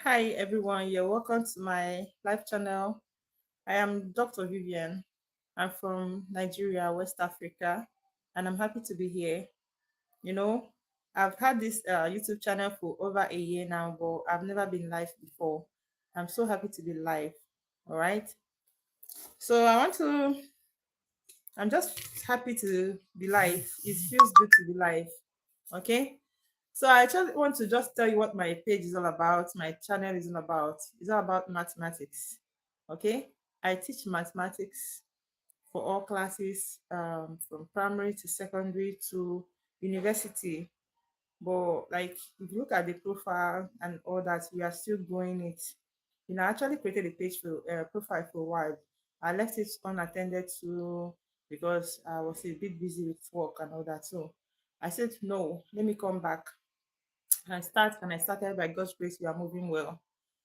Hi everyone, you're welcome to my live channel. I am Dr. Vivian. I'm from Nigeria, West Africa, and I'm happy to be here. You know, I've had this YouTube channel for over a year now, but I've never been live before. I'm so happy to be live. All right. So I'm just happy to be live. It feels good to be live. Okay. So I just want to just tell you what my page is all about, my channel is all about. It's all about mathematics. Okay. I teach mathematics for all classes, from primary to secondary to university. But like if you look at the profile and all that, we are still growing it. I actually created a page for profile for a while. I left it unattended to because I was a bit busy with work and all that. So I said no, let me come back and I started. By God's grace, we are moving well.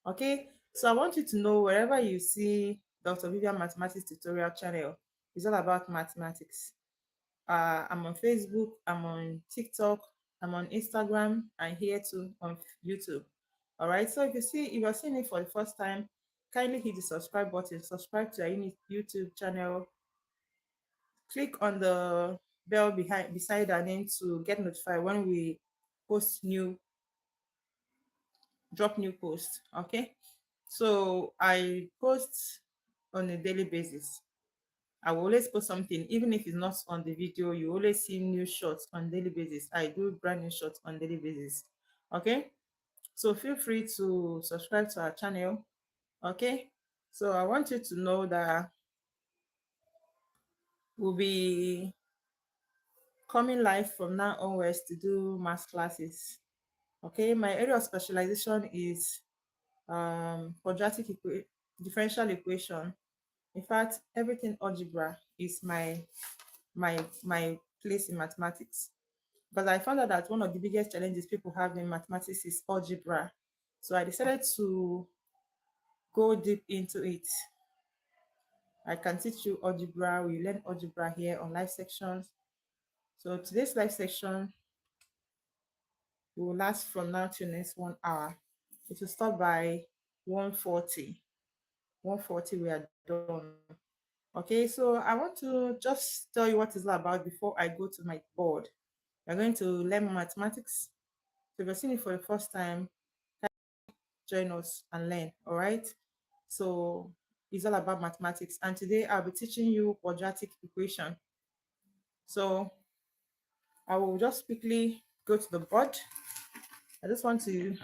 Okay, so I want you to know wherever you see Dr. Vivian Mathematics tutorial channel, it's all about mathematics. I'm on Facebook, I'm on TikTok, I'm on Instagram, and here too on YouTube. All right, so if you're seeing it for the first time, kindly hit the subscribe button, subscribe to our YouTube channel, click on the bell beside our name to get notified when we post new drop new posts. Okay, so I post on a daily basis. I will always post something, even if it's not on the video. You always see new shots on daily basis. I do brand new shots on daily basis. Okay, so feel free to subscribe to our channel. Okay, so I want you to know that we'll be coming live from now onwards to do math classes. Okay, my area of specialization is quadratic differential equation. In fact, everything algebra is my place in mathematics, because I found out that one of the biggest challenges people have in mathematics is algebra. So I decided to go deep into it. I can teach you algebra. We learn algebra here on live sections. So today's live section will last from now to next 1 hour. It will start by 1:40. 1:40 we are done. Okay, so I want to just tell you what it's all about before I go to my board. We're going to learn mathematics. So if you're seeing it for the first time, join us and learn. All right. So it's all about mathematics. And today I'll be teaching you quadratic equation. So I will just quickly go to the board. I just want to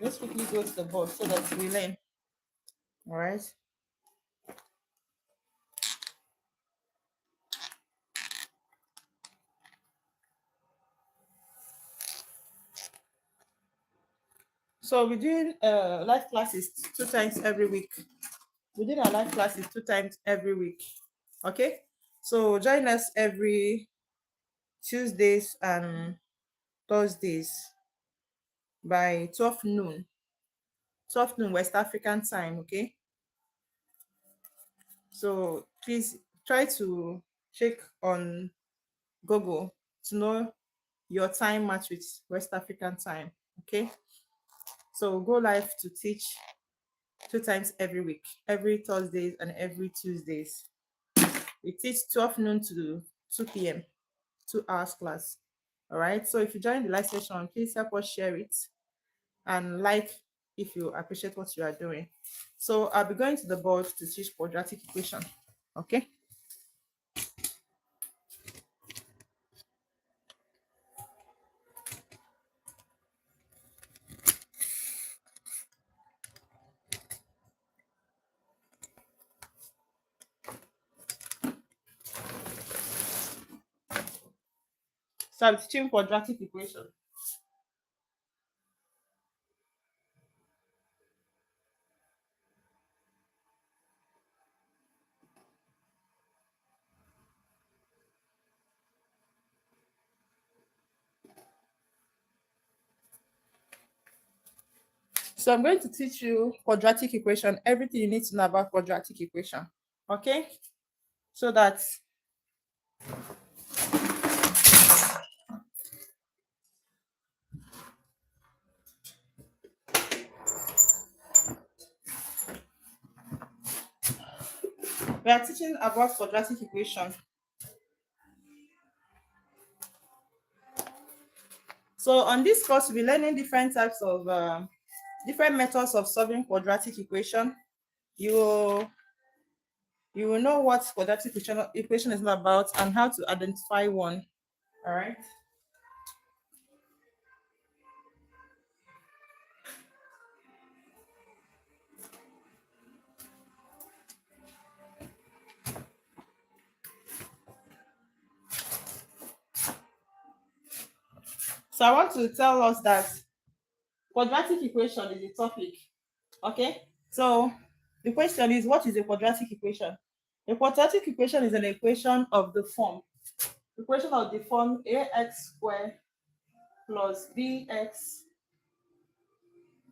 just quickly go to the board so that we learn. All right. So we're doing live classes 2 times every week. We did our live classes 2 times every week. Okay. So join us every Tuesdays and Thursdays by 12 noon. 12 noon West African time. Okay. So please try to check on Google to know your time match with West African time. Okay. So go live to teach 2 times every week, every Thursdays and every Tuesdays. We teach 12 noon to 2 p.m., 2 hours class. All right. So if you join the live session, please help us share it and like if you appreciate what you are doing. So I'll be going to the board to teach quadratic equation. Okay. So I'm teaching quadratic equation. So I'm going to teach you quadratic equation, everything you need to know about quadratic equation. Okay? So that We are teaching about quadratic equation. So on this course, we'll be learning different types of different methods of solving quadratic equation. You will you will know what quadratic equation is about and how to identify one. All right. So I want to tell us that quadratic equation is a topic. Okay. So the question is, what is a quadratic equation? A quadratic equation is an equation of the form ax squared plus bx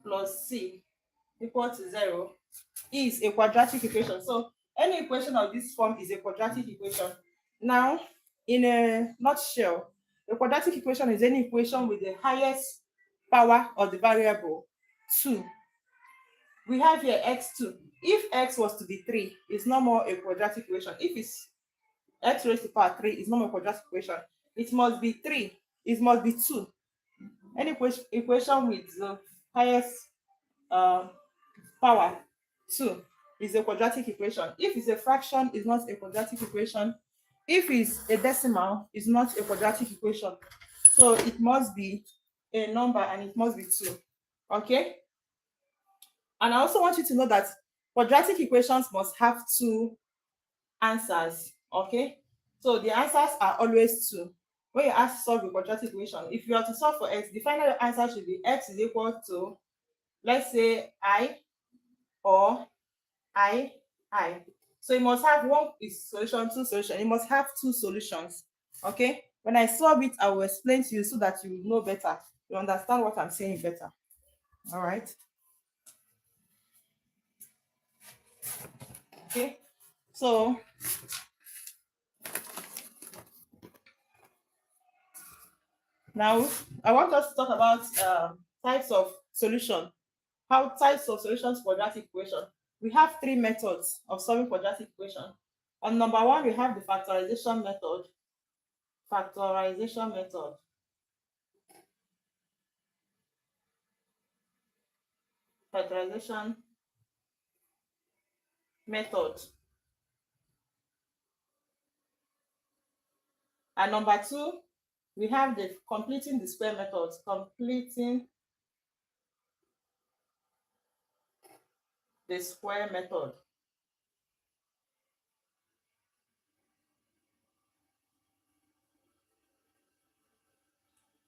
plus c equal to 0 is a quadratic equation. So any equation of this form is a quadratic equation. Now, in a nutshell, a quadratic equation is any equation with the highest power of the variable 2. We have here x2. If x was to be 3, it's no more a quadratic equation. If it's x raised to power 3, it's no more a quadratic equation. It must be 3. It must be 2. Any equation with the highest uh, power 2 is a quadratic equation. If it's a fraction, it's not a quadratic equation. If it's a decimal, it's not a quadratic equation. So it must be a number and it must be 2. Okay? And I also want you to know that quadratic equations must have 2 answers. Okay? So the answers are always 2. When you ask to solve a quadratic equation, if you are to solve for x, the final answer should be x is equal to, let's say, I or I. So you must have one is solution, two solution. You must have 2 solutions. Okay. When I solve it, I will explain to you so that you know better. You understand what I'm saying better. All right. Okay. So now I want us to talk about types of solution. How types of solutions for quadratic equation. We have 3 methods of solving quadratic equation. On number 1, we have the factorization method. Factorization method. Factorization method. And number 2, we have the completing the square method. Completing the square method.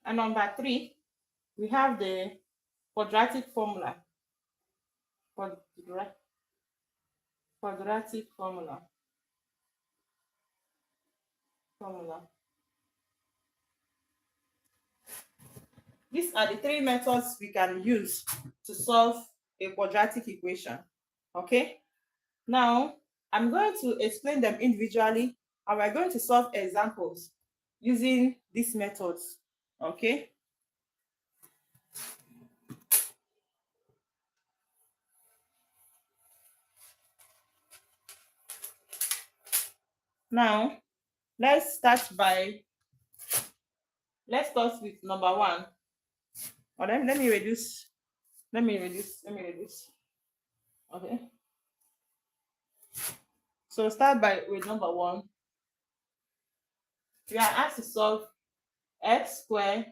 And number 3, we have the quadratic formula. Quadratic formula. These are the 3 methods we can use to solve a quadratic equation. Okay. Now, I'm going to explain them individually and we're going to solve examples using these methods. Okay. Now, let's start with number 1. Or let me reduce. Okay. So start with number 1. We are asked to solve x squared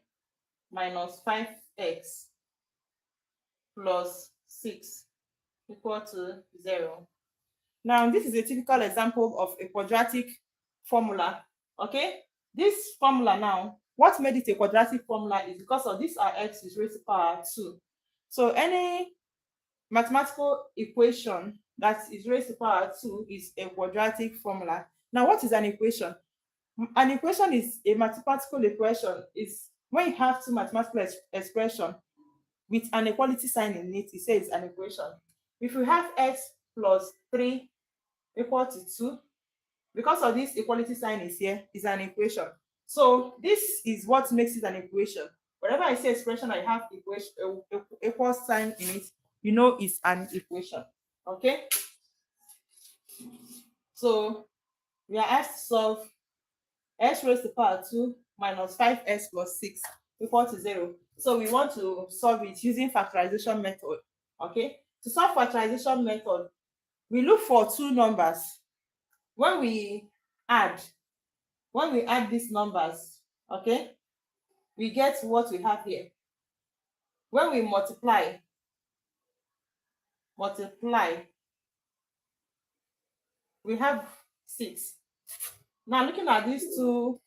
minus 5x plus 6 equal to 0. Now, this is a typical example of a quadratic formula. Okay. This formula now, what made it a quadratic formula is because of this, our x is raised to power 2. So any mathematical equation that is raised to power 2 is a quadratic formula. Now, what is an equation? An equation is a mathematical equation. Is when you have 2 mathematical expression with an equality sign in it, it says an equation. If you have x plus 3 equal to 2, because of this equality sign is here, is an equation. So this is what makes it an equation. Whenever I say expression, I have equal sign in it, you know it's an equation. Okay. So we are asked to solve x raised to the power 2 minus 5x plus 6 equal to 0. So we want to solve it using factorization method. Okay, to solve factorization method, we look for two numbers. When we add these numbers, okay, we get what we have here. When we multiply, we have 6. Now looking at these two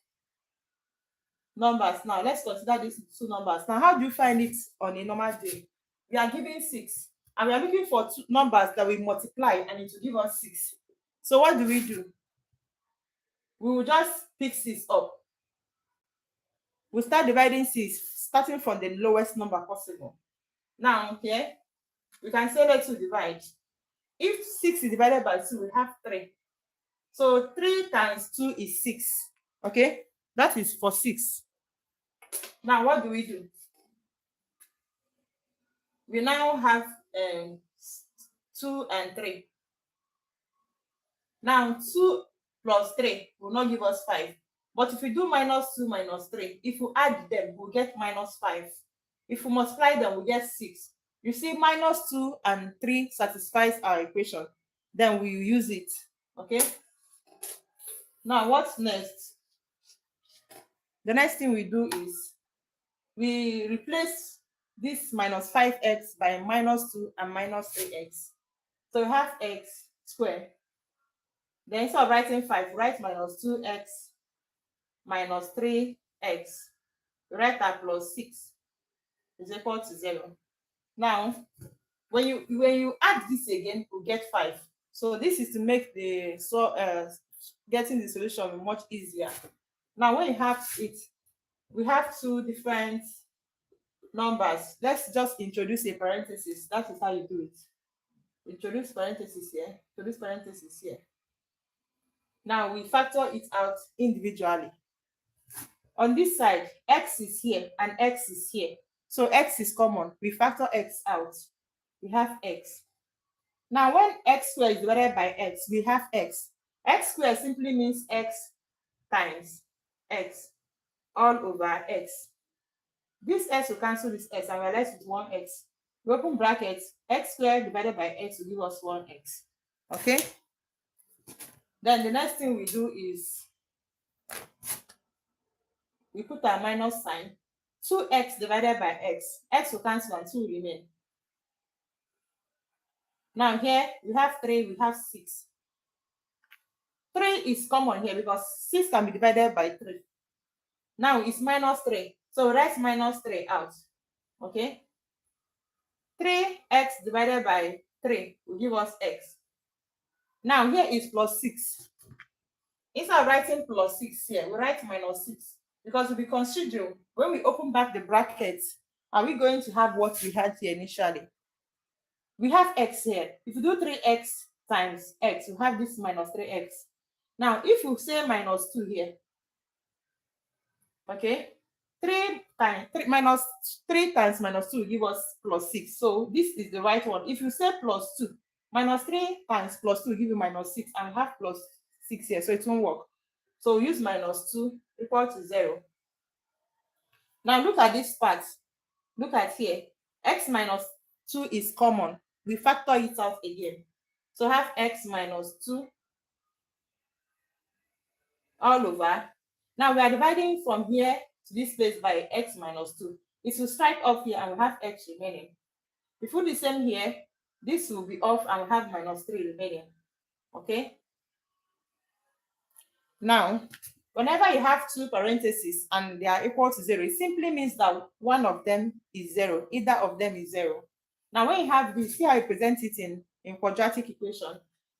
numbers, now let's consider these two numbers. Now how do you find it on a normal day? We are given 6 and we are looking for two numbers that we multiply and it will give us 6. So what do? We will just pick 6 up. We start dividing 6 starting from the lowest number possible. Now here we can say let's divide. If 6 is divided by 2, we have 3. So 3 times 2 is 6. Okay, that is for 6. Now what do? We now have 2 and 3. Now 2 plus 3 will not give us 5. But if we do minus 2 minus 3, if we add them, we'll get minus 5. If we multiply them, we'll get 6. You see, minus 2 and 3 satisfies our equation. Then we use it. Okay. Now what's next? The next thing we do is we replace this minus 5x by minus 2 and minus 3x. So we have x squared. Then instead of writing 5, write minus 2x minus 3x. Write that plus 6 is equal to 0. Now, when you add this again, we'll get 5. So this is to make the getting the solution much easier. Now, when you have it, we have two different numbers. Let's just introduce a parenthesis. That is how you do it. Introduce parenthesis here. Introduce parenthesis here. Now we factor it out individually. On this side, x is here and x is here. So x is common. We factor x out. We have x. Now when x squared is divided by x, we have x. X squared simply means x times x all over x. This x will cancel this x and we're left with 1x. We open brackets, x squared divided by x will give us 1x. Okay? Then the next thing we do is we put our minus sign. 2x divided by x will cancel and 2 will remain. Now here we have 3, we have 6. 3 is common here because 6 can be divided by 3. Now it's minus 3. So write minus 3 out. Okay? 3x divided by 3 will give us x. Now here is plus 6. Instead of writing plus 6 here, we write minus 6 because we'll be considering when we open back the brackets, are we going to have what we had here initially? We have x here. If you do 3x times x, you have this minus 3x. Now, if you say minus 2 here, okay, 3 times minus 2 will give us plus 6. So this is the right one. If you say plus 2, minus 3 times plus 2 will give you minus 6, and we have plus 6 here, so it won't work. So use minus 2 equal to 0. Now look at this part. Look at here. X minus 2 is common. We factor it out again. So have x minus 2 all over. Now we are dividing from here to this place by x minus 2. It will strike off here and we have x remaining. If we do the same here, this will be off and we have minus 3 remaining. Okay? Now, whenever you have two parentheses and they are equal to 0, it simply means that one of them is 0. Either of them is 0. Now, when you have this, see how you present it in quadratic equation.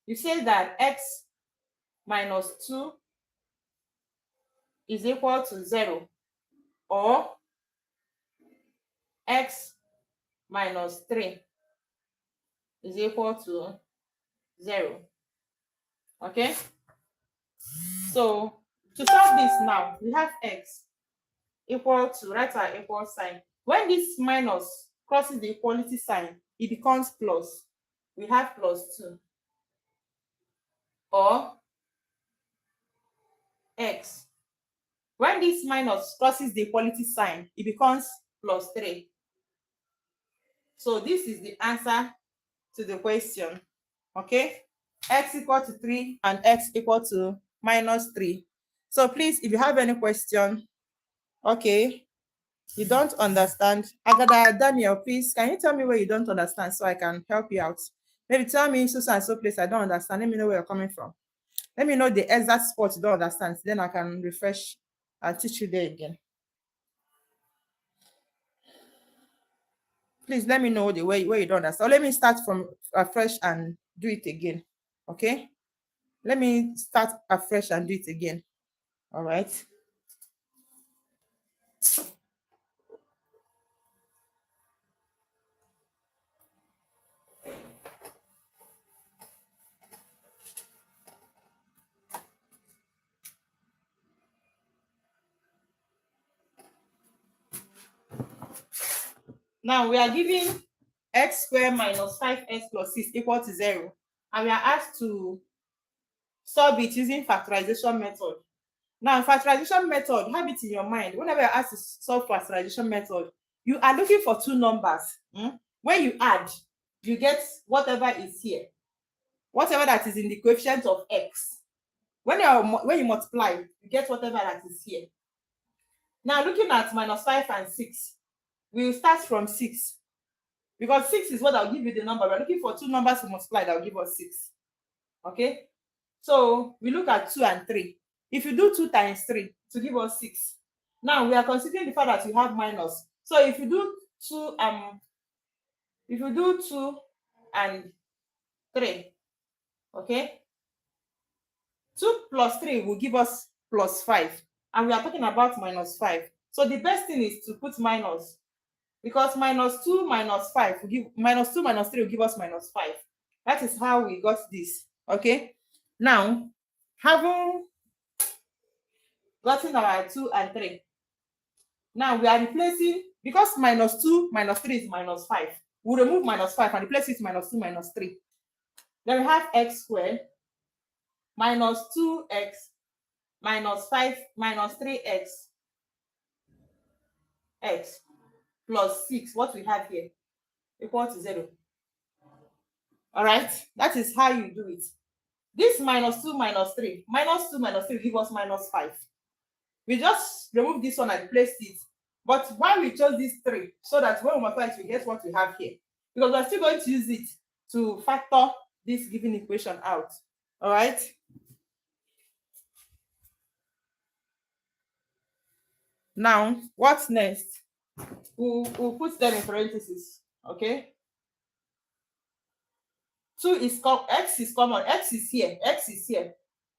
You say that x minus 2 is equal to 0, or x minus 3 is equal to 0. Okay? So, to solve this now, we have x equal to, write our equal sign. When this minus crosses the equality sign, it becomes plus. We have plus 2. Or x. When this minus crosses the equality sign, it becomes plus 3. So this is the answer to the question. Okay, x equal to 3 and x equal to minus 3. So please, if you have any question, okay, you don't understand, Agada Daniel, please, can you tell me where you don't understand so I can help you out? Maybe tell me so and so place I don't understand. Let me know where you're coming from. Let me know the exact spot you don't understand. Then I can refresh and teach you there again. Please let me know the way where you don't understand. Or let me start from afresh and do it again. Okay? Let me start afresh and do it again. All right. Now we are given x squared minus 5x plus 6 equal to 0. And we are asked to solve it using factorization method. Now, factorization method, have it in your mind. Whenever you're asked to solve factorization method, you are looking for two numbers. When you add, you get whatever is here. Whatever that is in the coefficient of x. When you multiply, you get whatever that is here. Now, looking at minus 5 and 6, we will start from 6. Because 6 is what I'll give you the number. We're looking for two numbers to multiply that will give us 6. Okay? So we look at 2 and 3. If you do 2 times 3 to give us 6. Now we are considering the fact that we have minus. So if you do 2 and 3, okay, 2 plus 3 will give us plus 5, and we are talking about minus 5. So the best thing is to put minus, because minus 2 minus 5 will give minus 2 minus 3 will give us minus 5. That is how we got this. Okay, now having gotten our 2 and 3, now we are replacing, because minus 2 minus 3 is minus 5. We'll remove minus 5 and replace it with minus 2 minus 3. Then we have x squared minus 2x minus 5 minus 3x x plus 6, what we have here, equal to 0. All right, that is how you do it. This minus 2 minus 3, minus 2 minus 3 give us minus 5. We just remove this one and replace it. But why we chose these 3? So that when we multiply it, we get what we have here. Because we're still going to use it to factor this given equation out. All right. Now, what's next? We'll put them in parentheses. Okay. 2 is x is common. X is here. X is here.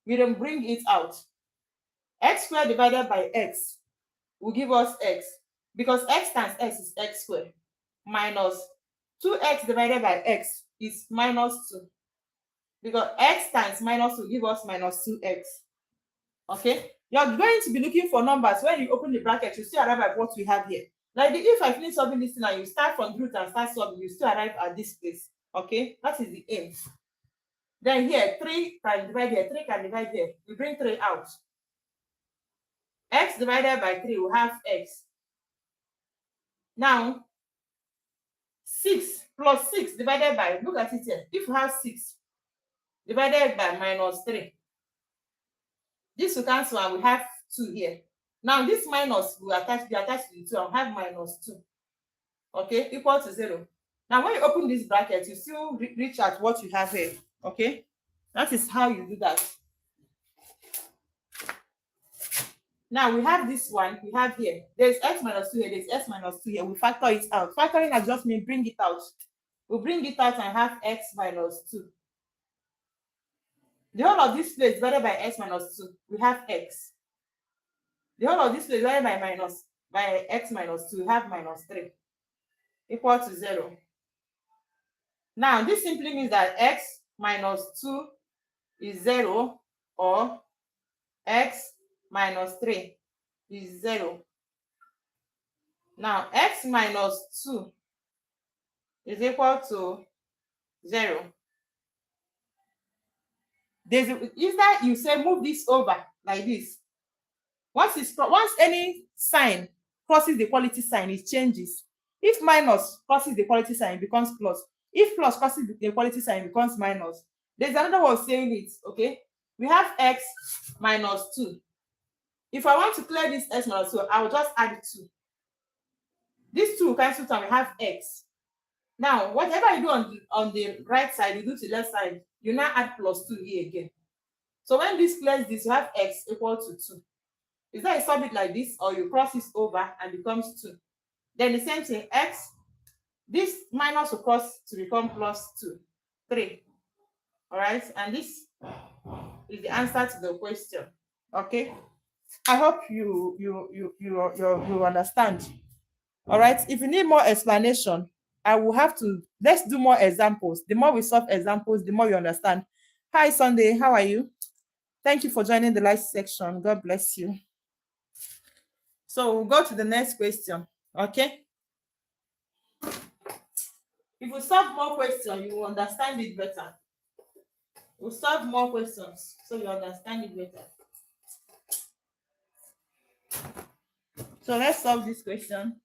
We then bring it out. X squared divided by x will give us x, because x times x is x squared, minus 2x divided by x is minus 2, because x times minus 2 give us minus 2x. Okay, you're going to be looking for numbers. When you open the bracket, you still arrive at what we have here. Like if I finish solving this thing and you start from the root and start solving, you still arrive at this place. Okay, that is the aim. Then here, 3 can divide here, 3 can divide here. We bring 3 out. X divided by 3 will have x. Now, 6 plus 6 divided by, look at it here. If you have 6 divided by minus 3, this will cancel and we have 2 here. Now, this minus will be attached to the 2 and have minus 2. Okay, equal to 0. Now, when you open this bracket, you still reach at what you have here. Okay, that is how you do that. Now, we have this one, we have here. There's x minus 2 here, there's x minus 2 here. We factor it out. Factoring has just mean bring it out. We bring it out and have x minus 2. The whole of this place divided by x minus 2, we have x. The whole of this place divided by x minus 2, we have minus 3, equal to 0. Now, this simply means that x minus 2 is 0, or x minus 3 is 0. Now, x minus 2 is equal to 0. Is that you say move this over like this, Once any sign crosses the equality sign, it changes. If minus crosses the equality sign, it becomes plus. If plus crosses the equality sign, it becomes minus. There's another way of saying it. Okay, we have x minus 2. If I want to clear this x minus 2, I will just add 2. This 2 cancel out, we have x. Now, whatever you do on the right side, you do to the left side, you now add plus 2 here again. So when this clears this, you have x equal to 2. Is that a solve it like this, or you cross this over and becomes 2? Then the same thing, x, this minus will cross to become plus 2, 3. All right, and this is the answer to the question. Okay, I hope you understand. All right, if you need more explanation, I will have to, let's do more examples. The more we solve examples, the more you understand. Hi Sunday, how are you? Thank you for joining the live section. God bless you. So we'll go to the next question. Okay, if we solve more questions, you will understand it better. We'll solve more questions so you understand it better. So let's solve this question.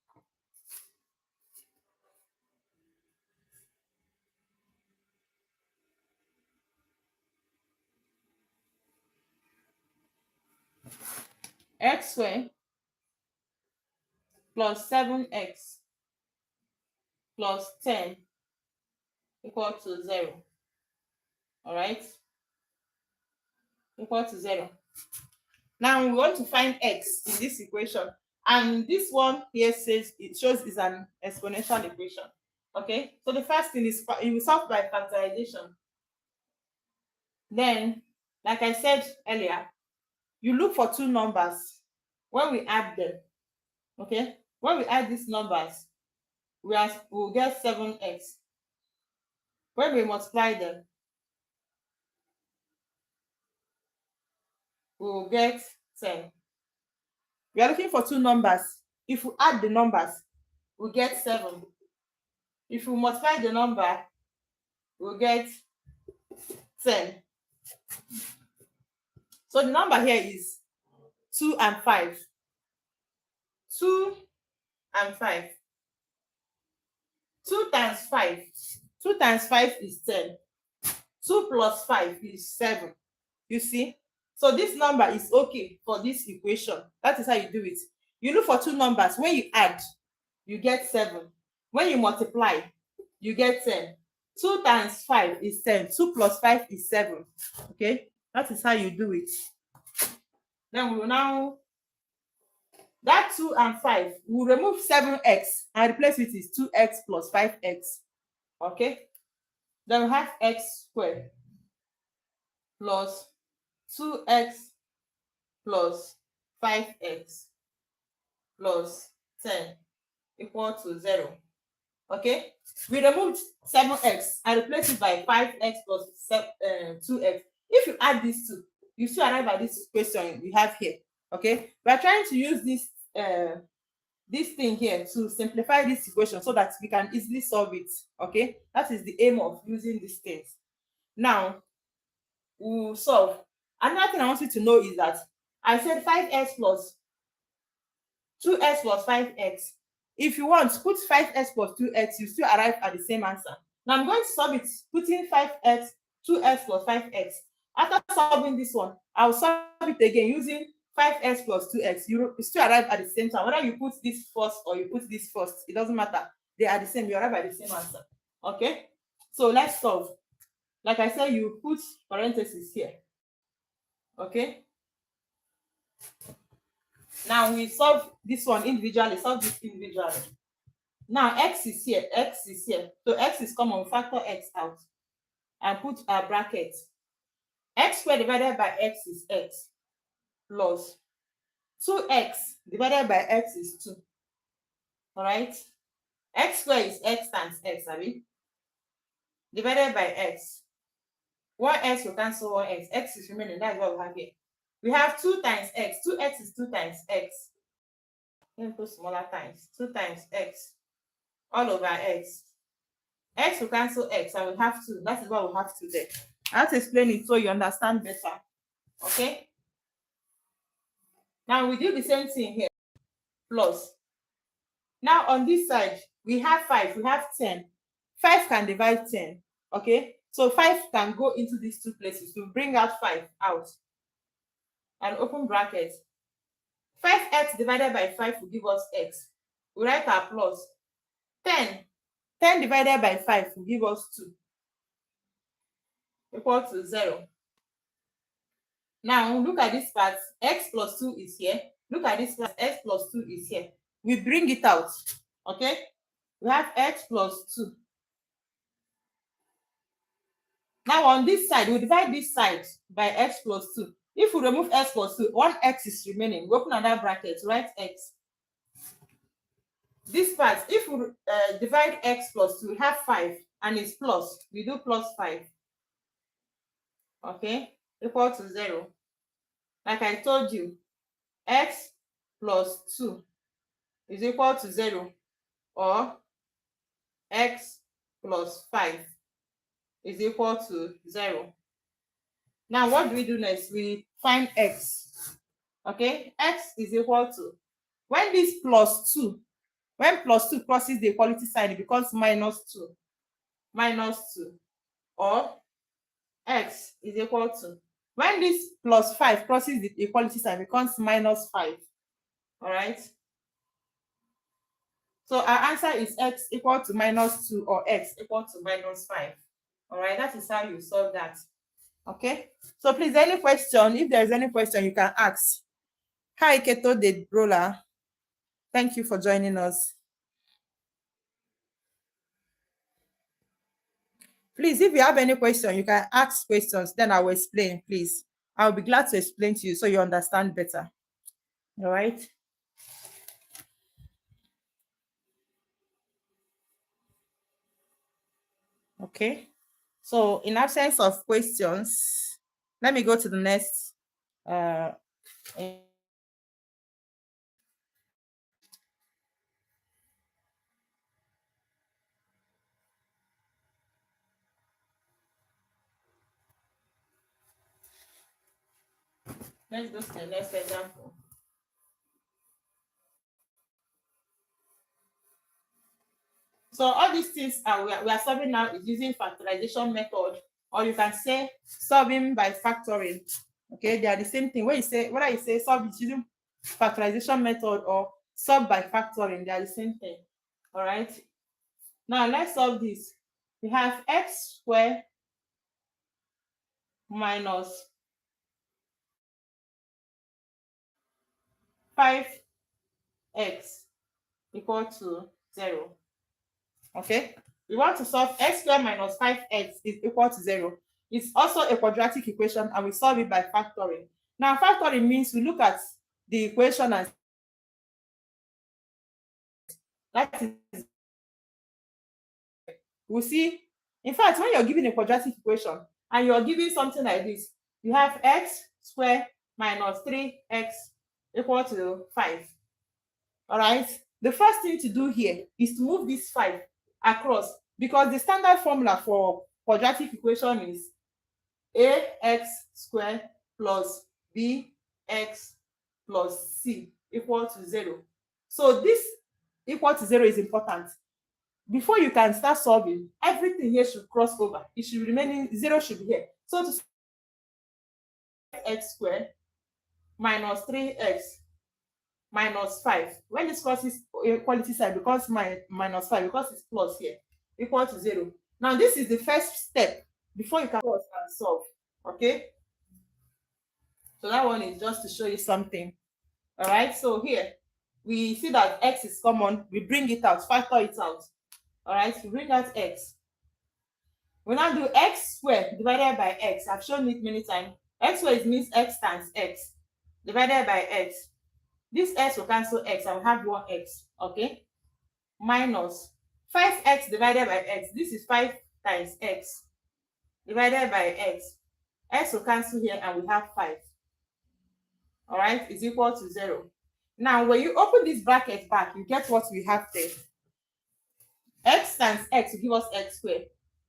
X squared plus 7x plus 10 equal to 0. All right, equal to 0. Now we want to find x in this equation, and this one here says it shows is an exponential equation. Okay, so the first thing is you will solve by factorization. Then, like I said earlier, you look for two numbers. When we add them, okay, when we add these numbers, we'll get 7x. When we multiply them, we will get 10. We are looking for two numbers. If we add the numbers, we get 7. If we multiply the number, we'll get 10. So the number here is 2 and 5. 2 and 5. 2 times 5. 2 times 5 is 10. 2 plus 5 is 7. You see? So this number is okay for this equation. That is how you do it. You look for two numbers. When you add, you get 7. When you multiply, you get 10. 2 times 5 is 10. 2 plus 5 is 7. Okay? That is how you do it. Then we will now, that 2 and 5, we'll remove 7x and replace it with 2x plus 5x. Okay? Then we have x squared plus 2x plus 5x plus 10 equal to 0. Okay? We removed 7x and replace it by 5x plus 2x. If you add these two, you still arrive at this question we have here. Okay? We are trying to use this thing here to simplify this equation so that we can easily solve it. Okay, that is the aim of using these things. Now we'll solve. Another thing I want you to know is that I said 5x plus 2x plus 5x. If you want, put 5x plus 2x, you still arrive at the same answer. Now I'm going to solve it putting 5x, 2x plus 5x. After solving this one, I'll solve it again using 5x plus 2x. You still arrive at the same time. Whether you put this first or you put this first, it doesn't matter. They are the same. You arrive at the same answer. Okay? So let's solve. Like I said, you put parentheses here. Okay? Now we solve this one individually. Solve this individually. Now x is here. X is here. So x is common. We factor x out and put a bracket. X squared divided by x is x plus 2x divided by x is 2. All right? X squared is x times x, abi? Divided by x. 1x will cancel 1x. X is remaining. That's what we have here. We have 2 times x. 2x is 2 times x. Let me put smaller times. 2 times x all over x. X will cancel x and we have 2. That is what we have to do. I have to explain it so you understand better. Okay? Now we do the same thing here, plus. Now on this side, we have 5, we have 10. 5 can divide 10, okay? So 5 can go into these two places to bring out 5 out. And open bracket. 5x divided by 5 will give us x. We write our plus. 10. 10 divided by 5 will give us 2. Equal to 0. Now look at this part. X plus 2 is here. Look at this part. X plus 2 is here. We bring it out. Okay? We have x plus 2. Now on this side, we divide this side by x plus 2. If we remove x plus 2, one x is remaining. We open another bracket, write x. This part, if we divide x plus 2, we have 5 and it's plus. We do plus 5. Okay? Equal to 0. Like I told you, x plus 2 is equal to 0, or x plus 5 is equal to 0. Now what do we do next? We find x. Okay, x is equal to, when this plus 2, when plus 2 crosses the equality sign, it becomes minus 2. Minus 2. Or x is equal to, when this plus 5 crosses the equality sign, it becomes minus 5. All right. So our answer is x equal to minus 2 or x equal to minus 5. All right, that is how you solve that. Okay, so please, any question, if there is any question, you can ask. Hi, Keto the Roller. Thank you for joining us. Please, if you have any question, you can ask questions, then I will explain, please. I'll be glad to explain to you so you understand better. All right. Okay. So in absence of questions, let me go to the next. Let's go to the next example. So all these things we are solving now is using factorization method, or you can say solving by factoring. Okay, they are the same thing. When you say, whether you say solve using factorization method or solve by factoring, they are the same thing. All right. Now let's solve this. We have x squared minus 5x equal to 0. Okay, we want to solve x squared minus 5x is equal to 0. It's also a quadratic equation, and we solve it by factoring. Now factoring means we look at the equation and that is, we see, in fact, when you're given a quadratic equation and you're given something like this, you have x squared minus 3x equal to 5. All right, the first thing to do here is to move this 5 across, because the standard formula for quadratic equation is ax squared plus bx plus c equal to 0. So this equal to 0 is important. Before you can start solving, everything here should cross over. It should be remaining, 0 should be here. So to x squared minus 3x minus 5, when this crosses equality sign, becomes minus 5 because it's plus here, equal to 0. Now this is the first step before you can cross and solve. Okay, so that one is just to show you something. All right, so here we see that x is common. We bring it out, factor it out. All right, we bring out x. We now do x squared divided by x. I've shown it many times. X squared means x times x divided by x. This x will cancel x and we have 1x. Okay, minus 5x divided by x. This is 5 times x divided by x. X will cancel here and we have 5. All right, is equal to 0. Now when you open this bracket back, you get what we have there. X times x will give us x squared.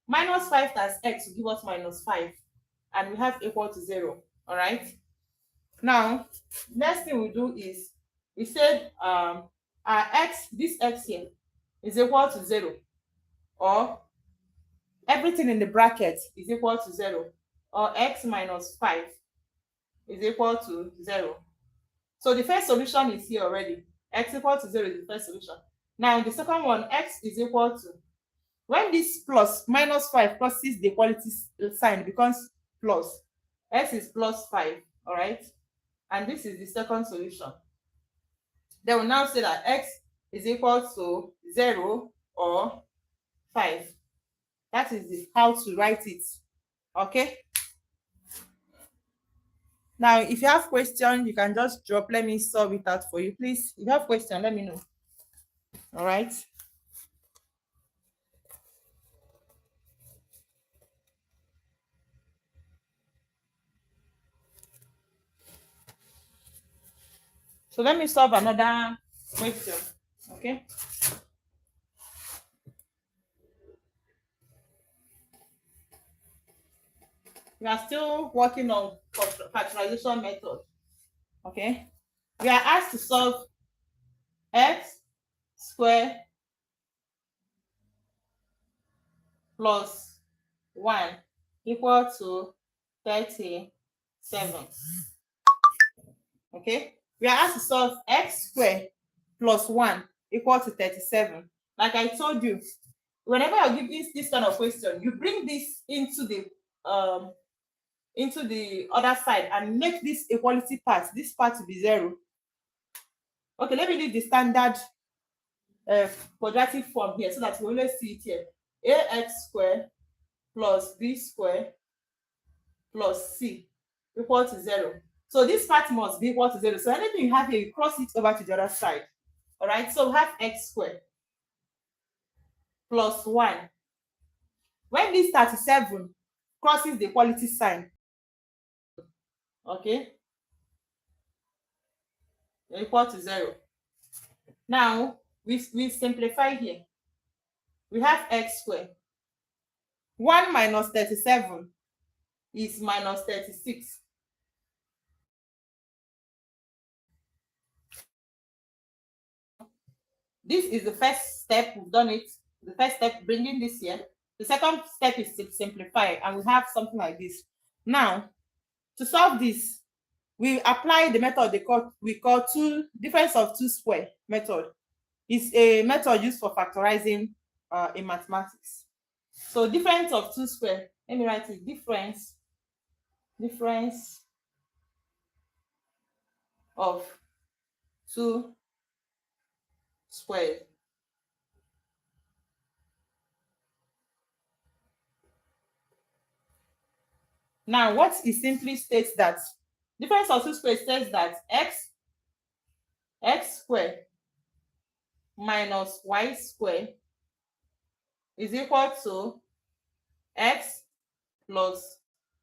Minus 5 times x will give us minus 5. And we have equal to 0. All right. Now, next thing we do is we said our x, this x here, is equal to 0, or everything in the bracket is equal to 0, or x minus 5 is equal to 0. So the first solution is here already. X equal to 0 is the first solution. Now the second one, x is equal to, when this plus minus 5 crosses the equality sign, it becomes plus. X is plus 5, all right? And this is the second solution. Then we now say that x is equal to 0 or 5. That is how to write it, okay? Now, if you have question, you can just drop. Let me solve it out for you, please. If you have question, let me know. All right. So let me solve another question. Okay. We are still working on factorization method. Okay. We are asked to solve x squared plus 1 equal to 37. Okay. We are asked to solve x squared plus 1 equal to 37. Like I told you, whenever I give this kind of question, you bring this into the other side and make this equality part, this part to be 0. Okay, let me leave the standard quadratic form here so that we always see it here. Ax squared plus b squared plus c equal to 0. So this part must be equal to 0. So anything you have here, you cross it over to the other side. All right, so we have x squared plus 1. When this 37 crosses the equality sign, okay, equal to 0. Now we simplify here. We have x squared. 1 minus 37 is minus 36. This is the first step. We've done it. The first step, bringing this here. The second step is to simplify, and we have something like this. Now, to solve this, we apply the method we call difference of two square method. It's a method used for factorizing in mathematics. So difference of two square. Let me write it. Difference of two squared. Now, what it simply states that difference of two squared says that x squared minus y squared is equal to x plus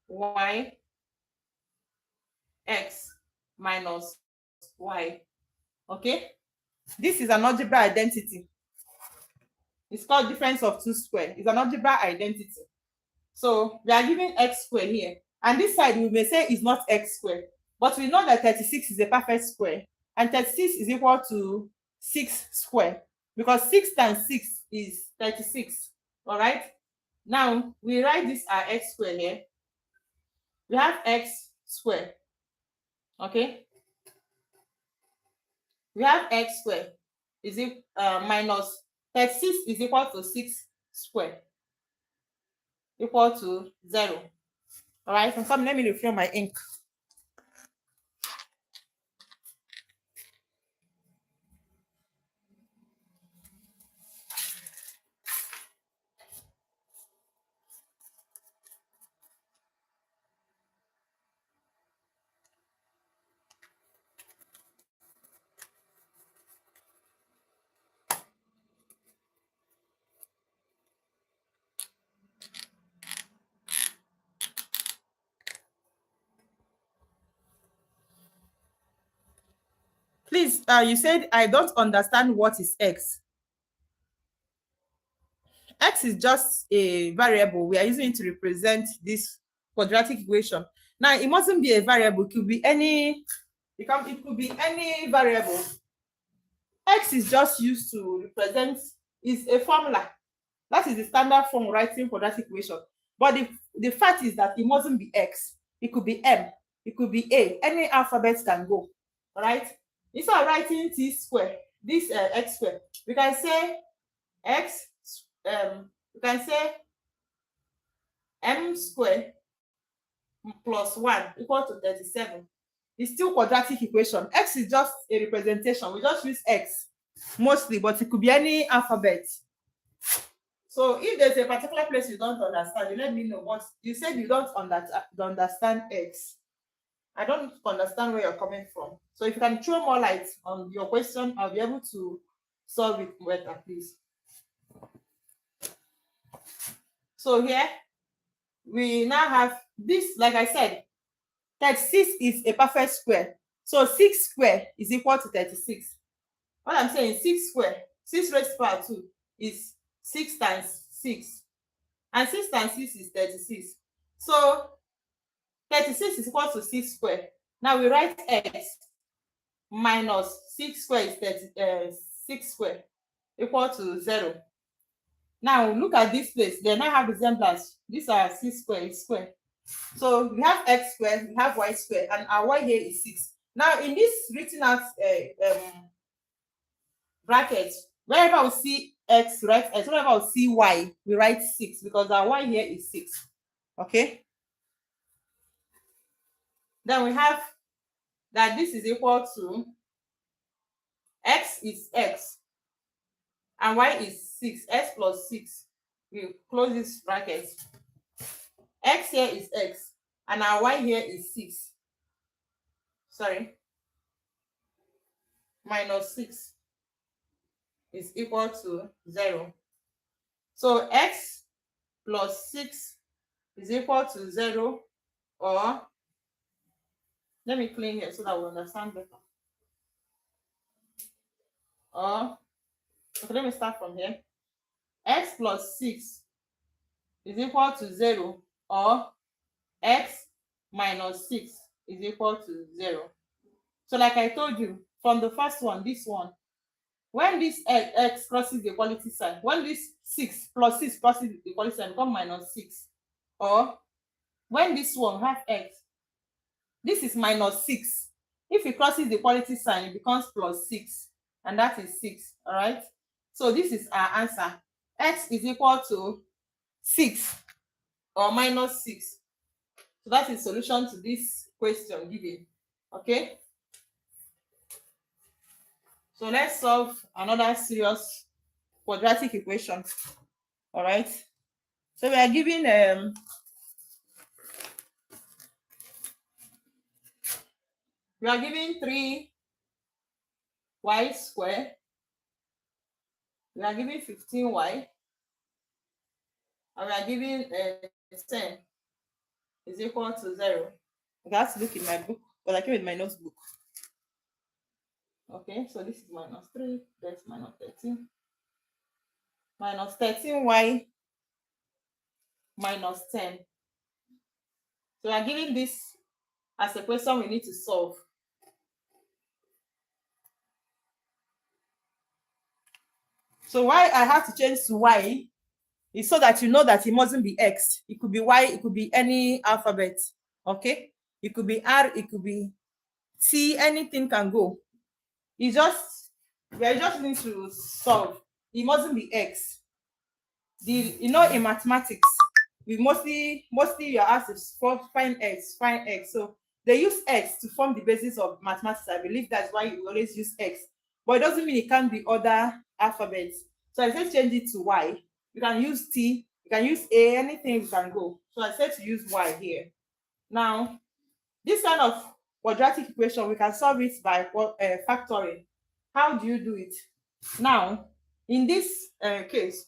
y x minus y. Okay, this is an algebra identity. It's called difference of two squared. It's an algebra identity. So we are given x squared here, and this side we may say is not x squared, but we know that 36 is a perfect square, and 36 is equal to 6 square, because 6 times 6 is 36. All right, now we write this as x squared here. We have x squared. Okay, we have x squared is minus 36 is equal to 6 square equal to 0. All right, so let me refill my ink. Please, you said I don't understand what is x. X is just a variable. We are using it to represent this quadratic equation. Now it mustn't be a variable, it could be any, it could be any variable. X is just used to represent, is a formula. That is the standard form writing for that equation. But the fact is that it mustn't be X. It could be M. It could be A. Any alphabet can go. All right. Instead of writing T square, this X square, we can say X, we can say M square plus 1 equal to 37. It's still quadratic equation. X is just a representation. We just use X mostly, but it could be any alphabet. So if there's a particular place you don't understand, you let me know. What you said, you don't understand X. I don't understand where you're coming from. So if you can throw more light on your question, I'll be able to solve it better, please. So here we now have this, like I said, 36 is a perfect square. So 6 square is equal to 36. What I'm saying, 6 square, 6 raised to power 2 is 6 times 6. And 6 times 6 is 36. So 36 is equal to 6 square. Now we write X minus 6 square is 6 square equal to 0. Now look at this place. They now have resemblance. These are 6 square is square. So we have X square, we have Y square, and our Y here is 6. Now in this written out bracket, wherever we see X, write X. Wherever we see Y, we write 6 because our Y here is 6. Okay. Then we have that this is equal to X is X and Y is 6. X plus 6. We close this bracket. X here is X and our Y here is 6. Sorry. Minus 6 is equal to 0. So X plus 6 is equal to 0, or let me clean here so that we understand better. Or okay, let me start from here. X plus 6 is equal to 0, or X minus 6 is equal to 0. So like I told you, from the first one, this one, when this X crosses the equality sign, when this 6 plus 6 crosses the equality sign, become minus 6. Or when this one have X, this is minus 6. If it crosses the equality sign, it becomes plus 6, and that is 6. All right. So this is our answer. X is equal to 6 or minus 6. So that is solution to this question given. Okay. So let's solve another serious quadratic equation. All right. So we are given we are given 3y square. We are given 15y. And we are given 10 is equal to 0. I have to look in my book, but I came with my notebook. Okay, so this is minus 3, that's minus 13. Minus 13y minus 10. So we are given this as a question we need to solve. So why I have to change to y is so that you know that it mustn't be X. It could be Y, it could be any alphabet. Okay? It could be R, it could be T, anything can go. It's just, we are just need to solve. It mustn't be X. In mathematics, we mostly you're asked to find X. So they use X to form the basis of mathematics. I believe that's why you always use X. But it doesn't mean it can't be other alphabets. So I said change it to Y. You can use T, you can use A, anything can go. So I said to use Y here. Now, this kind of quadratic equation, we can solve it by factoring. How do you do it? Now, in this case,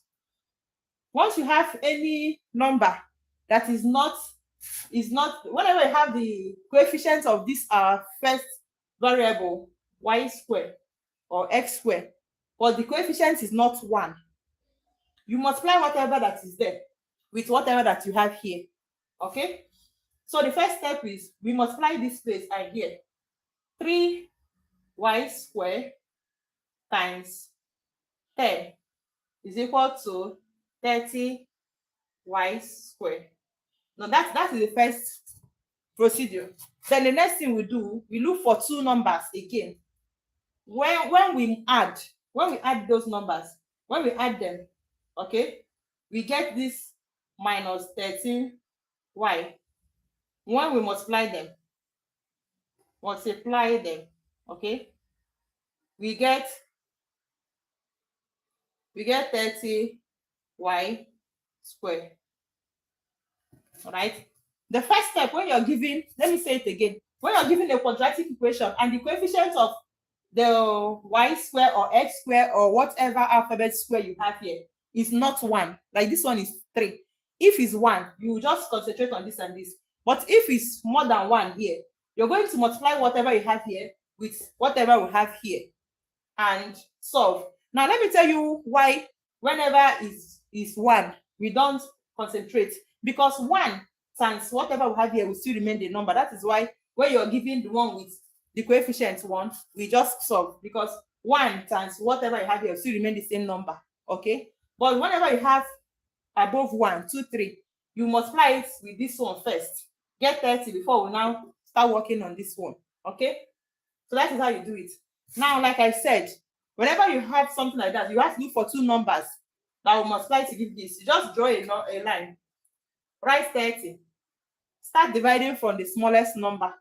once you have any number that is not, whenever you have the coefficient of this first variable, y square or x square, but the coefficient is not 1, you multiply whatever that is there with whatever that you have here. Okay. So the first step is we multiply this place and here. 3y squared times 10 is equal to 30y squared. Now that is the first procedure. Then the next thing we do, we look for two numbers again. When we add those numbers, when we add them, okay, we get this minus 13y. When we multiply them, okay, we get 30y squared. All right. The first step, when you're giving, let me say it again, when you're giving a quadratic equation and the coefficient of the y square or x square or whatever alphabet square you have here is not 1, like this one is 3. If it's 1, you just concentrate on this and this. But if it's more than 1 here, you're going to multiply whatever you have here with whatever we have here and solve. Now let me tell you why whenever is 1, we don't concentrate, because 1 times whatever we have here will still remain the number. That is why when you're giving the one with the coefficient 1, we just solve, because 1 times whatever you have here will still remain the same number. Okay, but whenever you have above 1, 2, 3, you multiply it with this one first, get 30 before we now start working on this one. Okay, so that is how you do it. Now, like I said, whenever you have something like that, you have to look for two numbers that will multiply to give this. You just draw a line, write 30, start dividing from the smallest number.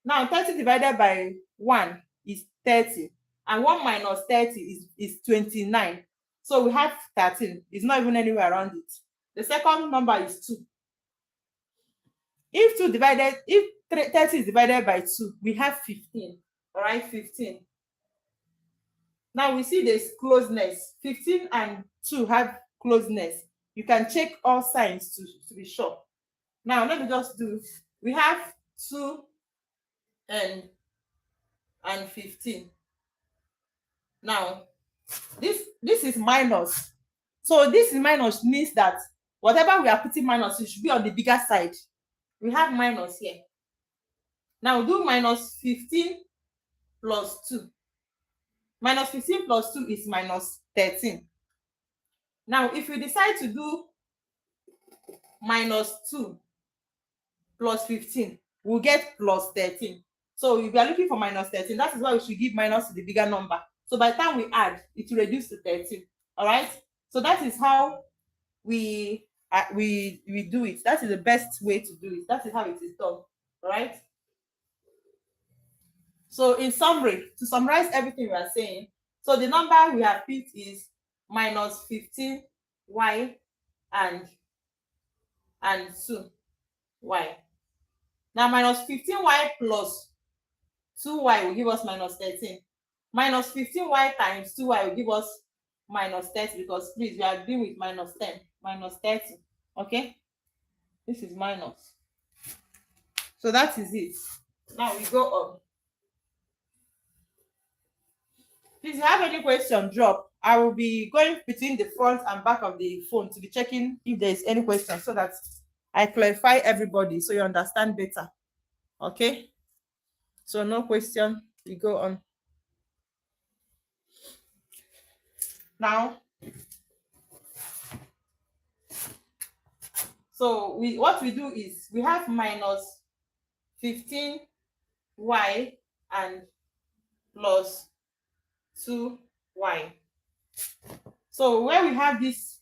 Now 30 divided by 1 is 30, and 1 minus 30 is 29. So we have 13. It's not even anywhere around it. The second number is 2. If 30 is divided by 2, we have 15. All right, 15. Now we see there's closeness. 15 and 2 have closeness. You can check all signs to be sure. Now let me just do, we have 2 and 15. Now this is minus. So this is minus means that whatever we are putting minus, it should be on the bigger side. We have minus here. Now do minus 15 plus 2. Minus 15 plus 2 is minus 13. Now if we decide to do minus 2 plus 15, we'll get plus 13. So if we are looking for minus 13, that is why we should give minus to the bigger number. So by the time we add, it will reduce to 13. All right. So that is how we do it. That is the best way to do it. That is how it is done. All right. So in summary, to summarize everything we are saying, so the number we have picked is minus 15y and 2y. Now minus 15y plus 2y will give us minus 13. Minus 15y times 2y will give us minus 30, because please, we are dealing with minus 10, minus 30. Okay, this is minus. So that is it. Now we go on. If you have any question, drop. I will be going between the front and back of the phone to be checking if there is any question, so that I clarify everybody so you understand better. Okay, so no question, we go on. Now, so what we do is we have minus 15y and plus 2y. So when we have this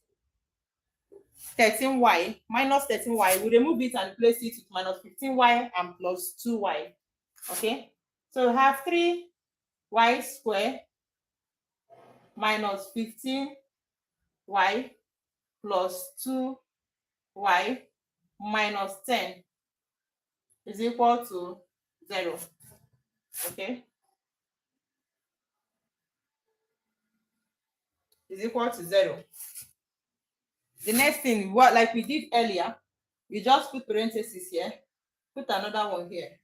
13y, minus 13y, we remove it and replace it with minus 15y and plus 2y. Okay, so we have 3y squared minus 15y plus 2y minus 10 is equal to 0. Okay, is equal to 0. The next thing, what like we did earlier, we just put parentheses here, put another one here,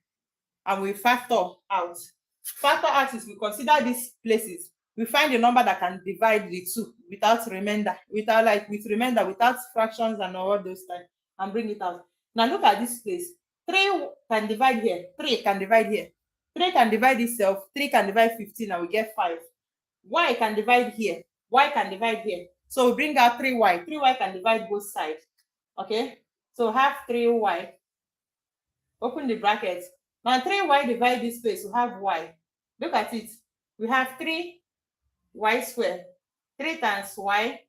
and we factor out. Factor out is we consider these places, we find a number that can divide the two without remainder, without fractions and all those things, and bring it out. Now look at this place. 3 can divide here, 3 can divide here. 3 can divide itself, 3 can divide 15 and we get 5. Y can divide here, y can divide here. So we bring out 3y. 3y can divide both sides. Okay, so have 3y. Open the bracket. Now 3y divide this space, we have y. Look at it. We have 3y squared. 3 times y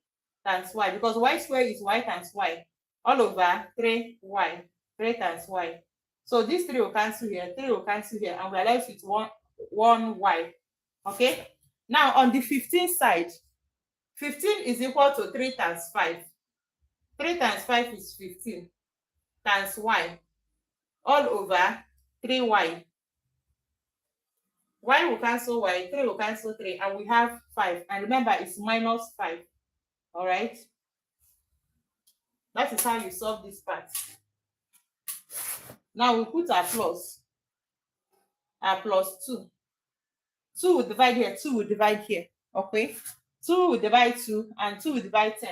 because y squared is y times y all over 3y. 3 times y. So this 3 will cancel here, 3 will cancel here, and we are left with one y. Okay. Now on the 15 side, 15 is equal to 3 times 5. 3 times 5 is 15 times y all over 3y. Y will cancel y, 3 will cancel 3, and we have 5. And remember, it's minus 5. All right. That is how you solve this part. Now we put our plus 2. 2 will divide here, 2 will divide here. Okay. 2 will divide 2, and 2 will divide 10.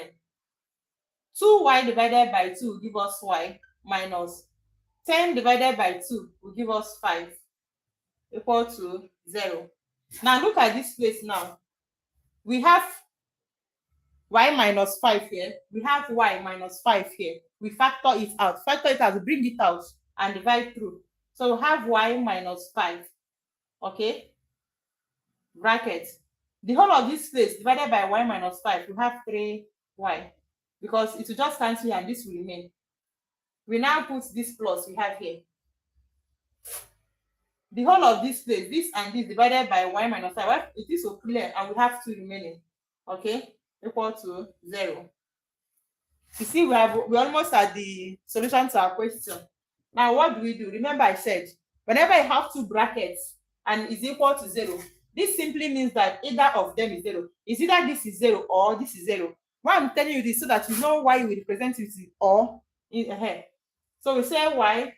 2y divided by 2 will give us y minus 10 divided by 2 will give us 5 equal to 0. Now look at this place now. We have y minus 5 here. We have y minus 5 here. We factor it out. Factor it out, bring it out and divide through. So we have y minus 5. Okay. Bracket. The whole of this place divided by y minus 5, we have 3y. Because it will just cancel here and this will remain. We now put this plus we have here. The whole of this place, this and this divided by y minus 5, it is so clear and we have 2 remaining. Okay, equal to 0. You see, we almost at the solution to our question. Now, what do we do? Remember, I said whenever I have 2 brackets and is equal to 0, this simply means that either of them is 0. It's either this is 0 or this is 0. Why I'm telling you this so that you know why we represent it with or in ahead. So we say y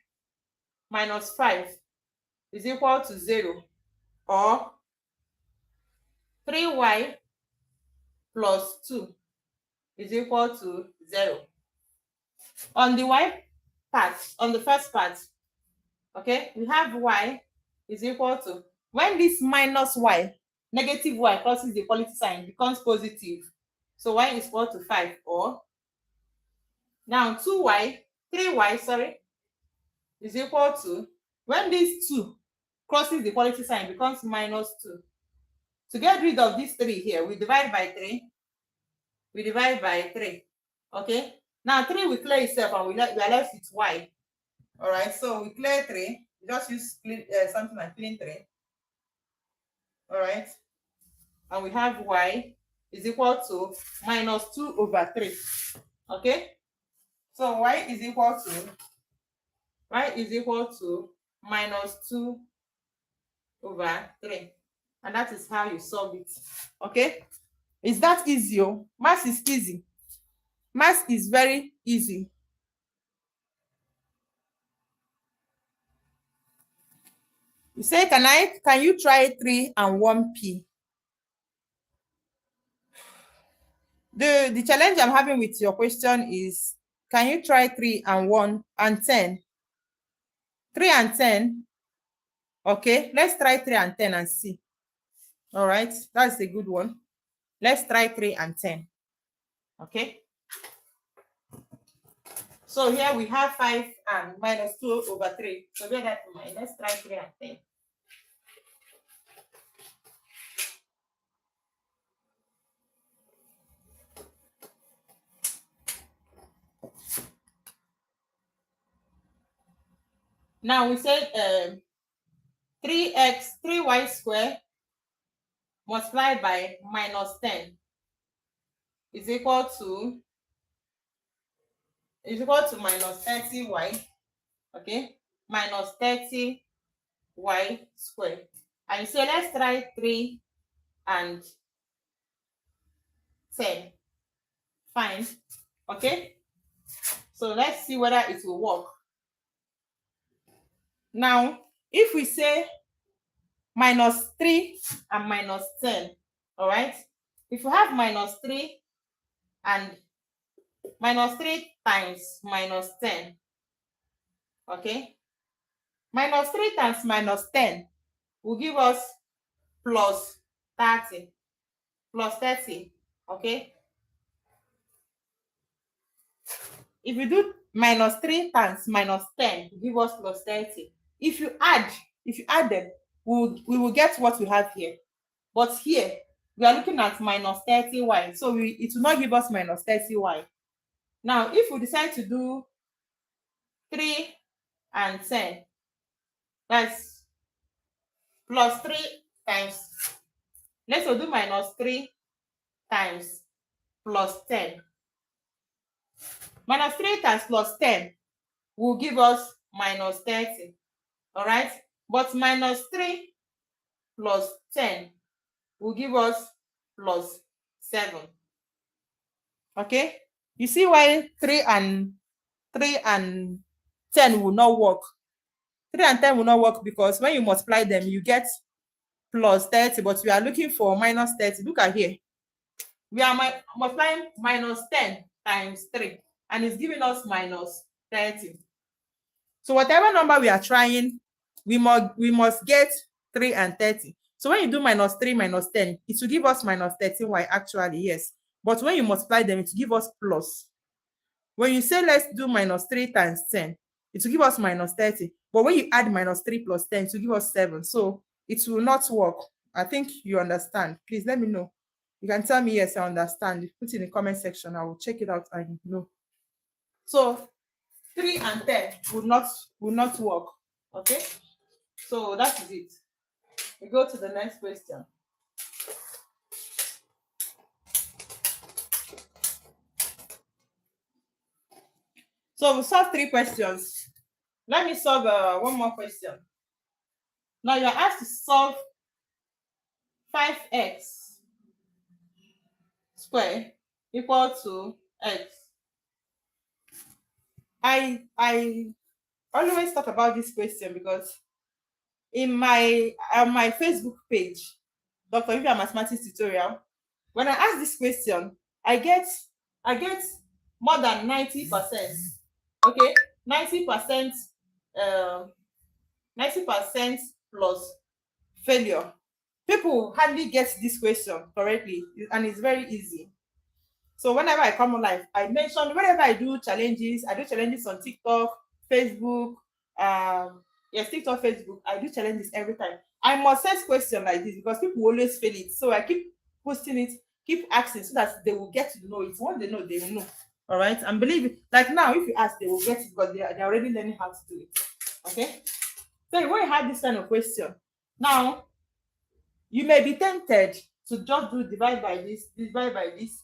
minus 5 is equal to 0 or 3y plus 2 is equal to 0. On the y part, on the first part, okay, we have y is equal to, when this minus y, negative y crosses the equality sign, becomes positive. So y is equal to 5 or, now 3y, sorry, is equal to, when this 2 crosses the equality sign, becomes minus 2. To get rid of this 3 here, we divide by 3. We divide by 3. Okay. Now 3 will clear itself and we are left with y. All right. So we clear 3. We just use something like clean 3. All right. And we have y is equal to minus 2 over 3. Okay. So y is equal to minus 2 over 3. And that is how you solve it. Okay. Is that easy? Math is easy. Math is very easy. You say, can you try 3 and 1p? The challenge I'm having with your question is, can you try 3 and 1 and 10? 3 and 10. Okay, let's try 3 and 10 and see. All right, that's a good one. Let's try 3 and 10. Okay. So here we have 5 and minus 2 over 3. So bear that in mind. Let's try 3 and 10. Now we said 3y squared multiplied by minus 10 is equal to minus 30y. Okay, minus 30y squared. And you say, let's try 3 and 10. Fine. Okay, so let's see whether it will work. Now, if we say minus 3 and minus 10, all right, if we have minus 3 and minus 3 times minus 10, okay, Minus 3 times minus 10 will give us plus 30. Plus 30. Okay. If you do minus 3 times minus 10, give us plus 30. If you add them, we will get what we have here. But here, we are looking at minus 30y. So it will not give us minus 30y. Now, if we decide to do 3 and 10, that's plus 3 times, let's do minus 3 times plus 10. Minus 3 times plus 10 will give us minus 30. All right. But minus 3 plus 10 will give us plus 7. Okay. You see why 3 and 10 will not work. 3 and 10 will not work because when you multiply them, you get plus 30, but we are looking for minus 30. Look at here. We are multiplying minus 10 times 3, and it's giving us minus 30. So whatever number we are trying, we must get 3 and 30. So when you do minus 3 minus 10, it will give us minus 13y actually, yes. But when you multiply them, it will give us plus. When you say let's do minus 3 times 10, it will give us minus 30. But when you add minus 3 plus 10, it will give us 7. So it will not work. I think you understand. Please let me know. You can tell me, yes, I understand. Put it in the comment section. I will check it out and know. So 3 and 10 will not work. Okay. So that is it. We go to the next question. So we solved 3 questions. Let me solve one more question. Now you're asked to solve 5x square equal to x. I always talk about this question because in my Facebook page, Dr. Vivian Mathematics tutorial, when I ask this question, I get more than 90%. Okay, 90%, 90% plus failure. People hardly get this question correctly, and it's very easy. So whenever I come live, I mention whenever I do challenges on TikTok, Facebook, yes, TikTok, Facebook, I do challenges every time. I must set question like this because people always fail it. So I keep posting it, keep asking so that they will get to know it. Once they know, they will know. All right. And believe it, like now, if you ask, they will get it because they're already learning how to do it. Okay. So when you have this kind of question, now you may be tempted to just do divide by this, divide by this.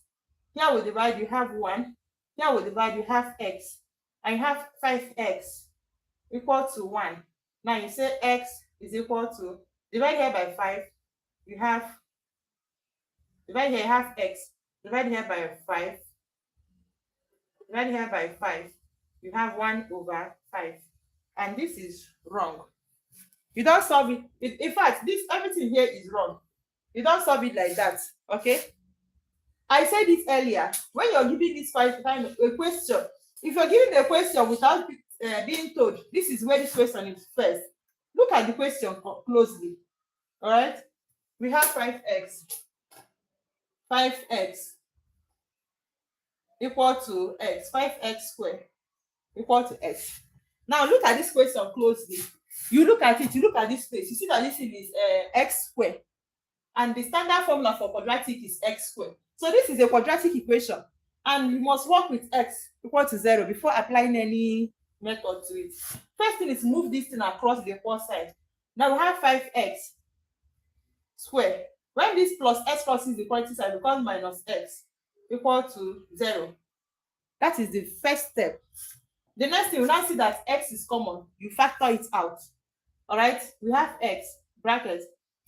Here we divide, you have 1. Here we divide, you have x. And you have 5x equal to 1. Now you say x is equal to, divide here by 5, you have, divide here, you have x. Divide here by 5. Divide here by 5. You have 1 over 5. And this is wrong. You don't solve it. In fact, this everything here is wrong. You don't solve it like that. Okay. I said it earlier. When you're giving this kind of a question, if you're giving a question without being told, this is where this question is first. Look at the question closely. All right. We have 5x. 5x equal to x. 5x squared equal to x. Now look at this question closely. You look at it. You look at this space. You see that this thing is x squared. And the standard formula for quadratic is x squared. So this is a quadratic equation, and you must work with x equal to 0 before applying any method to it. First thing is move this thing across the equal side. Now we have 5x squared. When this plus x crosses the equality side, it becomes minus x equal to 0. That is the first step. The next thing, we now see that x is common. You factor it out. All right, we have x bracket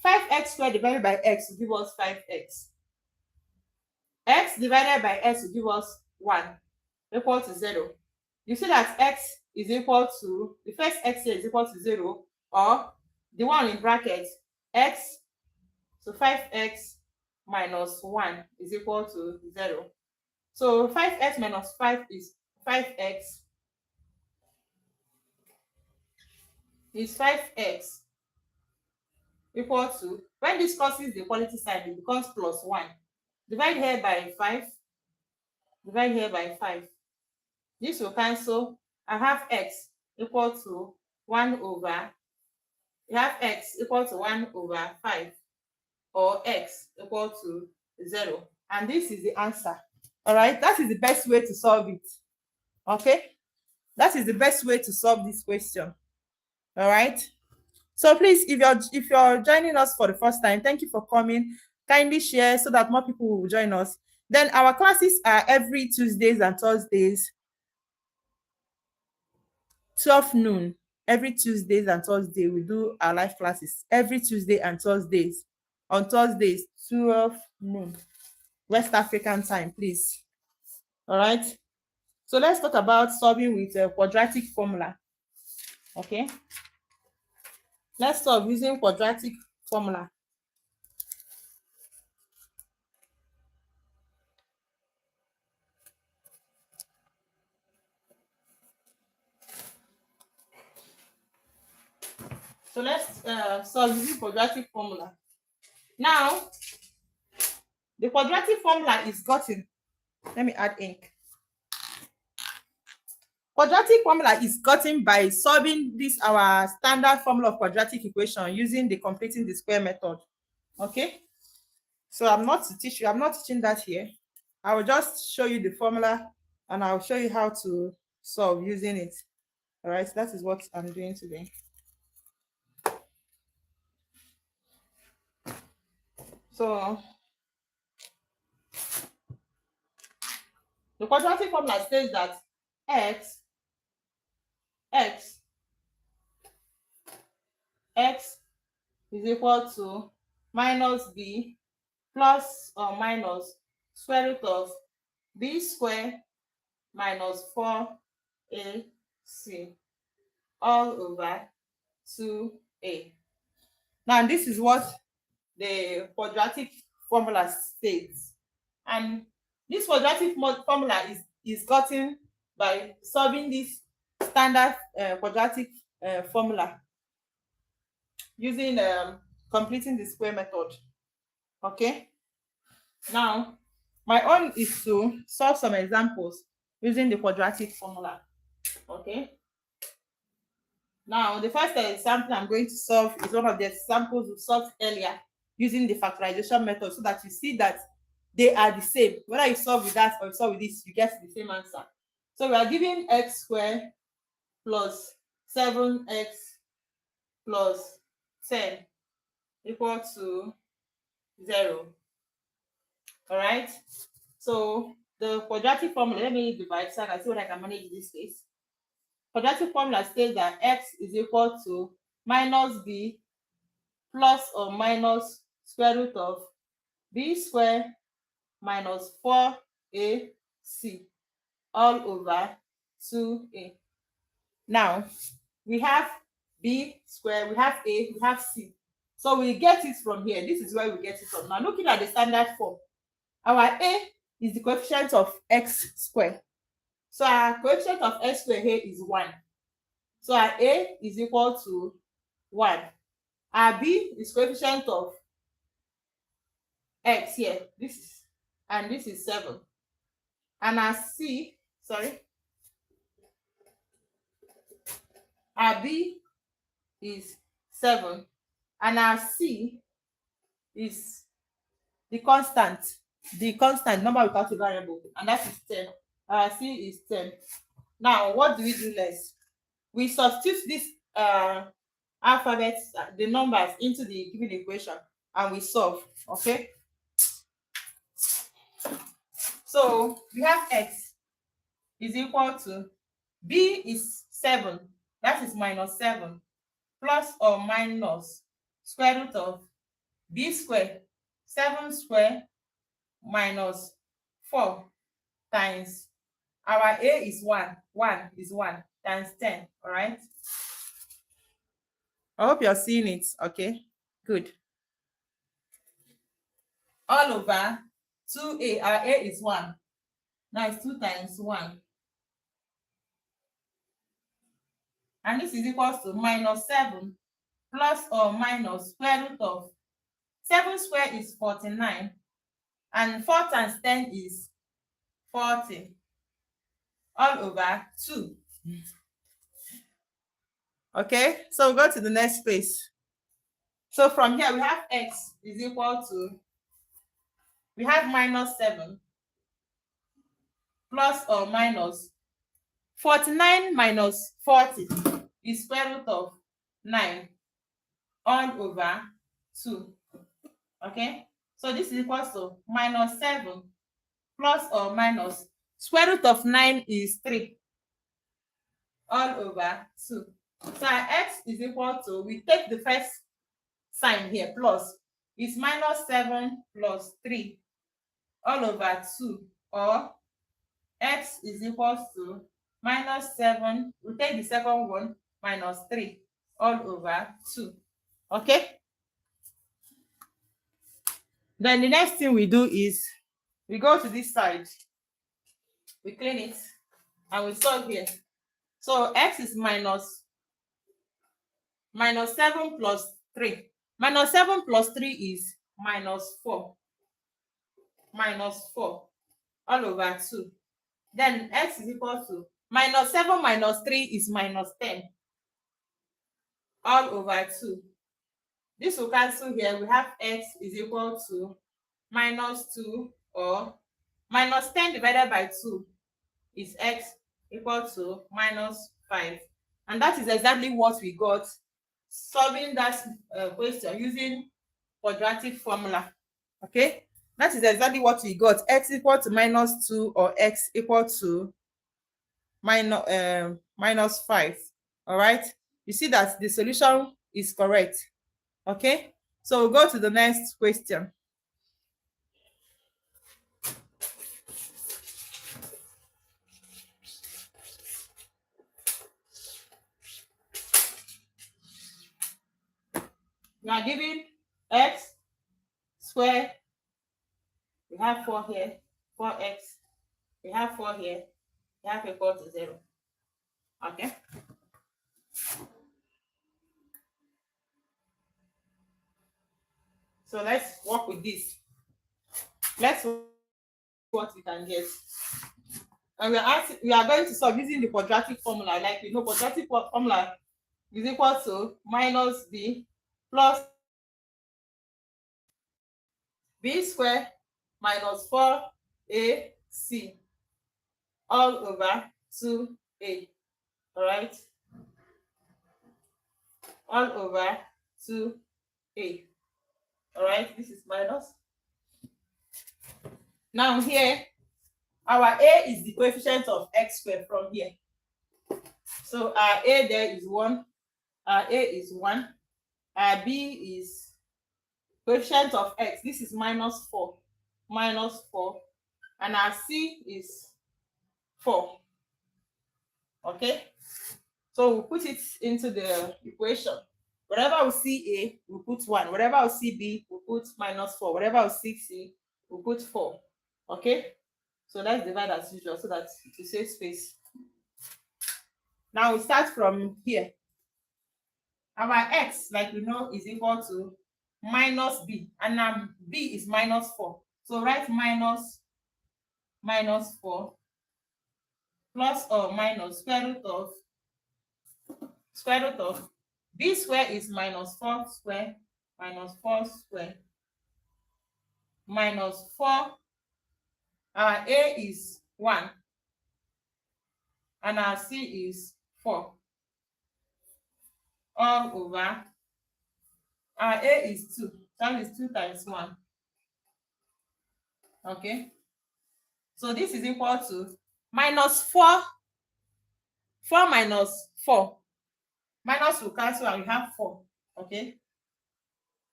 5x squared divided by x will give us 5x. X divided by x will give us 1 equal to 0. You see that x is equal to, the first x here is equal to 0, or the one in bracket x, so 5x minus 1 is equal to 0. So 5x minus 5 is 5x is 5x equal to, when this crosses the equality sign, it becomes plus 1. Divide here by 5, divide here by 5. This will cancel. I have x equal to 1 over, you have x equal to 1 over 5, or x equal to 0. And this is the answer. All right, that is the best way to solve it. Okay, that is the best way to solve this question. All right. So please, if you're joining us for the first time, thank you for coming. Kindly share so that more people will join us. Then our classes are every Tuesdays and Thursdays, 12 noon. Every Tuesdays and Thursday, we do our live classes every Tuesday and Thursdays. On Thursdays, 12 noon, West African time, please. All right. So let's talk about solving with a quadratic formula. Okay. Let's solve using quadratic formula. So let's solve using quadratic formula. Now, the quadratic formula is gotten. Let me add ink. Quadratic formula is gotten by solving this our standard formula of quadratic equation using the completing the square method. Okay. So I'm not teaching that here. I will just show you the formula and I'll show you how to solve using it. All right. That is what I'm doing today. So the quadratic formula says that x is equal to minus b plus or minus square root of b square minus 4ac all over 2a. Now this is what the quadratic formula states, and this quadratic formula is gotten by solving this standard quadratic formula using completing the square method. Okay. Now my own is to solve some examples using the quadratic formula. Okay. Now the first example I'm going to solve is one of the examples we solved earlier using the factorization method, so that you see that they are the same. Whether you solve with that or you solve with this, you get the same answer. So we are given x squared plus 7x plus 10 equal to 0. All right. So the quadratic formula, let me divide so I can see what I can manage in this case. Quadratic formula states that x is equal to minus b plus or minus square root of b squared minus 4ac all over 2a. Now we have b squared, we have a, we have c. So we get it from here. This is where we get it from. Now looking at the standard form, our a is the coefficient of x squared. So our coefficient of x squared here is 1. So our a is equal to 1. Our b is coefficient of x here. This is, and this is 7. And our c, our b is 7. And our c is the constant number without a variable, and that is 10. Our c is 10. Now what do we do next? We substitute this alphabet, the numbers, into the given equation, and we solve. Okay. So we have x is equal to, b is 7, that is minus 7, plus or minus square root of b squared, 7 square minus 4 times our a is 1 is 1 times 10. All right. I hope you're seeing it. Okay, good. All over 2a, our a is 1. Now it's 2 times 1. And this is equals to minus 7 plus or minus square root of 7 square is 49, and 4 times 10 is 40 all over 2. Okay, so we'll go to the next space. So from here we have x is equal to, we have minus 7 plus or minus 49 minus 40 is square root of 9 all over 2. Okay, so this is equal to minus 7 plus or minus square root of 9 is 3 all over 2. So our x is equal to, we take the first sign here, plus, is minus 7 plus 3 all over 2, or x is equal to minus 7, we take the second one, minus 3 all over 2. Okay, then the next thing we do is we go to this side, we clean it, and we solve here. So x is minus 7 plus 3. Minus 7 plus 3 is minus 4. Minus 4 all over 2. Then x is equal to minus 7 minus 3 is minus 10 all over 2. This will cancel here. We have x is equal to minus 2, or minus 10 divided by 2 is x equal to minus 5. And that is exactly what we got solving that question using quadratic formula. Okay, that is exactly what we got, x equal to minus 2 or x equal to minus 5. All right, you see that the solution is correct. Okay, so we'll go to the next question. We are given x square, we have 4 here, 4x, we have 4 here, we have equal to 0. Okay, so let's work with this. Let's see what we can get. And we are going to solve using the quadratic formula. Like we know, quadratic formula is equal to minus b plus b square minus 4ac all over 2a. All right, all over 2a. All right, this is minus. Now here, our a is the coefficient of x squared from here. So our a there is 1, our a is 1, our b is coefficient of x, this is minus 4, and our c is 4. Okay, so we put it into the equation. Wherever we see a, we put 1. Wherever we see b, we put minus 4. Wherever we see c, we put 4. Okay, so let's divide as usual so that to save space. Now we start from here. Our x, like we know, is equal to minus b, and now b is minus 4. So write minus 4 plus or minus square root of b square is minus 4 square minus 4 square minus 4. Our a is 1 and our c is 4 all over, our a is 2, that is 2 times 1. Okay, so this is equal to minus 4 minus 4, minus will cancel and we have 4. Okay,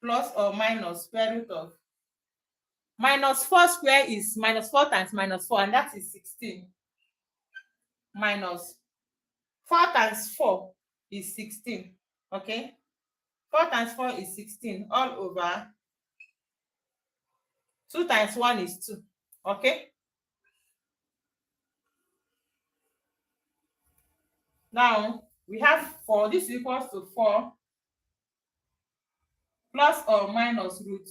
plus or minus square root of minus 4 square is minus 4 times minus 4, and that is 16, minus 4 times 4 is 16. Okay, 4 times 4 is 16 all over 2 times 1 is 2. Okay, now We have 4. This is equals to 4 plus or minus root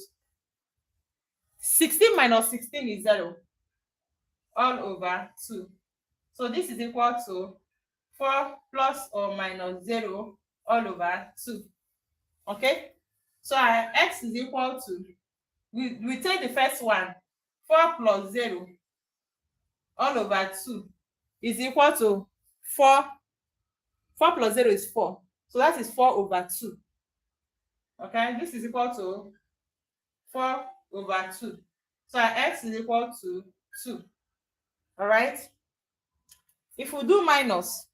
16 minus 16 is 0 all over 2. So this is equal to 4 plus or minus 0 all over 2. Okay? So our x is equal to, we take the first one, 4 plus 0 all over 2 is equal to 4. 4 plus 0 is 4. So that is 4 over 2. Okay? This is equal to 4 over 2. So our x is equal to 2. All right? If we do minus,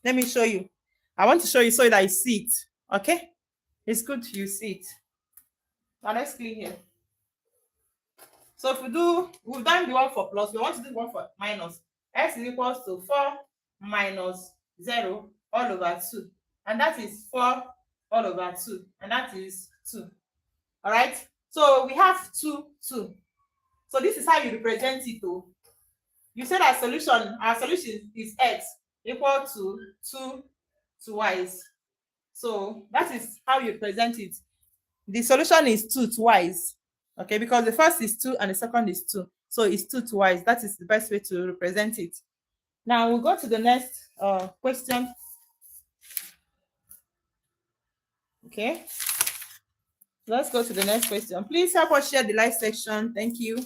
let me show you. I want to show you so that you see it. Okay? It's good you see it. Now let's click here. So if we've done the one for plus, we want to do one for minus. X is equals to 4 minus 0 all over 2. And that is 4 all over 2. And that is 2. All right? So we have 2, 2. So this is how you represent it. You said our solution is x equal to 2 twice. So that is how you present it. The solution is 2 twice. Okay, because the first is 2 and the second is 2. So it's 2 twice. That is the best way to represent it. Now we'll go to the next question. Okay. Let's go to the next question. Please help us share the live section. Thank you.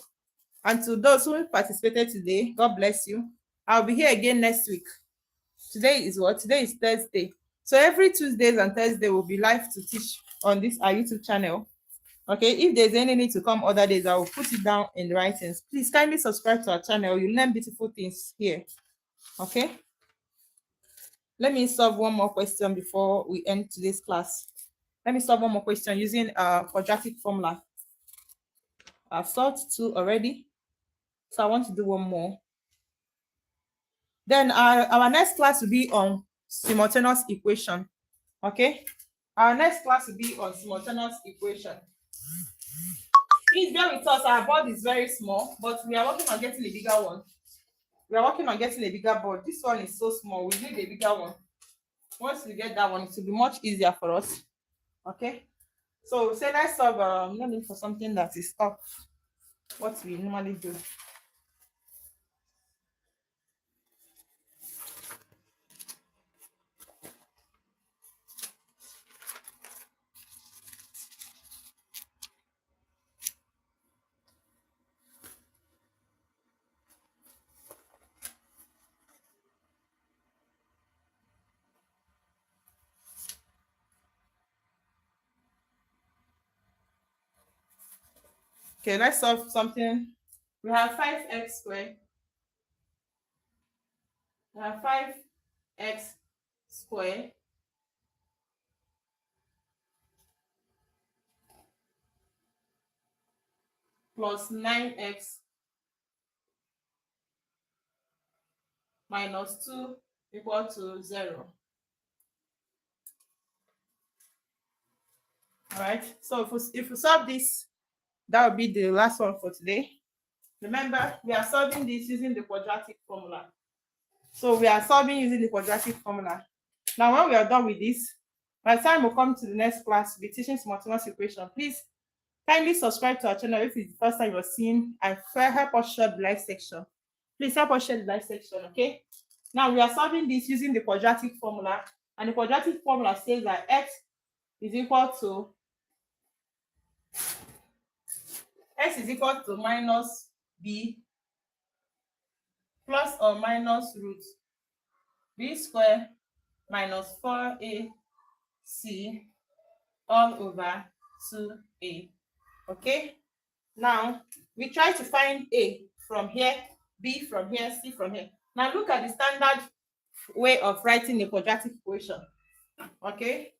And to those who participated today, God bless you. I'll be here again next week. Today is what? Today is Thursday. So every Tuesdays and Thursday will be live to teach on this our YouTube channel. Okay, if there's any need to come other days, I will put it down in the writings. Please kindly subscribe to our channel. You learn beautiful things here. Okay. Let me solve one more question before we end today's class. Let me solve one more question using a quadratic formula. I've solved 2 already. So I want to do one more. Then our next class will be on simultaneous equation. Okay. Our next class will be on simultaneous equation. Please bear with us. Our board is very small, but we are working on getting a bigger one. We are working on getting a bigger board. This one is so small. We need a bigger one. Once we get that one, it will be much easier for us. Okay. So say let's solve. Let me for something that is up. What we normally do. Okay, let's solve something. We have 5x squared. We have 5x squared plus 9x minus 2 equal to 0. All right. So if we solve this, that will be the last one for today. Remember, we are solving this using the quadratic formula. So we are solving using the quadratic formula. Now, when we are done with this, by the time we come to the next class, we'll be teaching simultaneous equation. Please kindly subscribe to our channel if it's the first time you're seeing, and help us share the live section. Please help us share the live section, okay? Now we are solving this using the quadratic formula, and the quadratic formula says that x is equal to minus b plus or minus root b squared minus 4ac all over 2a. Okay, now we try to find a from here, b from here, c from here. Now look at the standard way of writing a quadratic equation. Okay,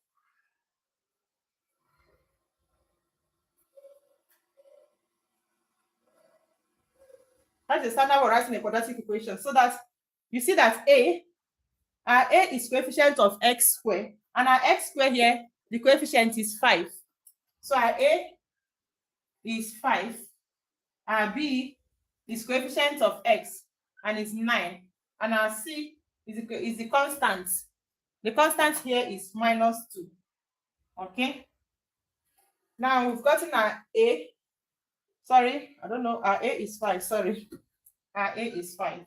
that's the standard way of writing a quadratic equation, so that you see that our a is coefficient of x squared, and our x squared here, the coefficient is 5. So our a is 5, our b is coefficient of x and is 9, and our c is the constant The constant here is minus 2. Okay. Now we've gotten our A. Sorry, I don't know. Our A is 5. Sorry. Our A is 5.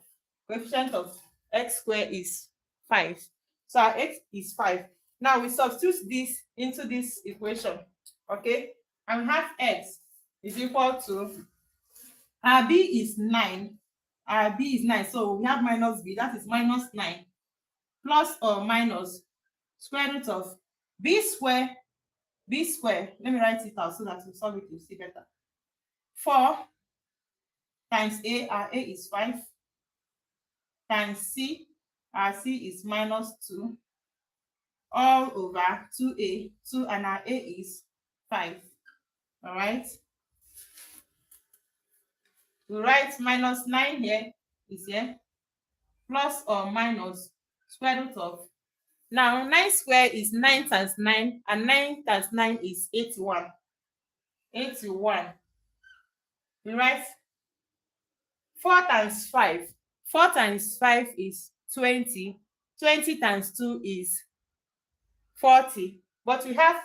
Coefficient of x squared is 5. So our x is 5. Now we substitute this into this equation. Okay. And we have x is equal to, our b is 9. Our b is 9. So we have minus b. That is minus 9 plus or minus square root of b square. B square, let me write it out so that we solve it, you see better. 4 times a, our a is 5, times c, our c is minus 2, all over 2a, 2, and our a is 5. All right. We write minus 9 here, is here, plus or minus square root of. Now 9 square is 9 times 9, and 9 times 9 is 81. 81. We write 4 times 5. 4 times 5 is 20. 20 times 2 is 40. But we have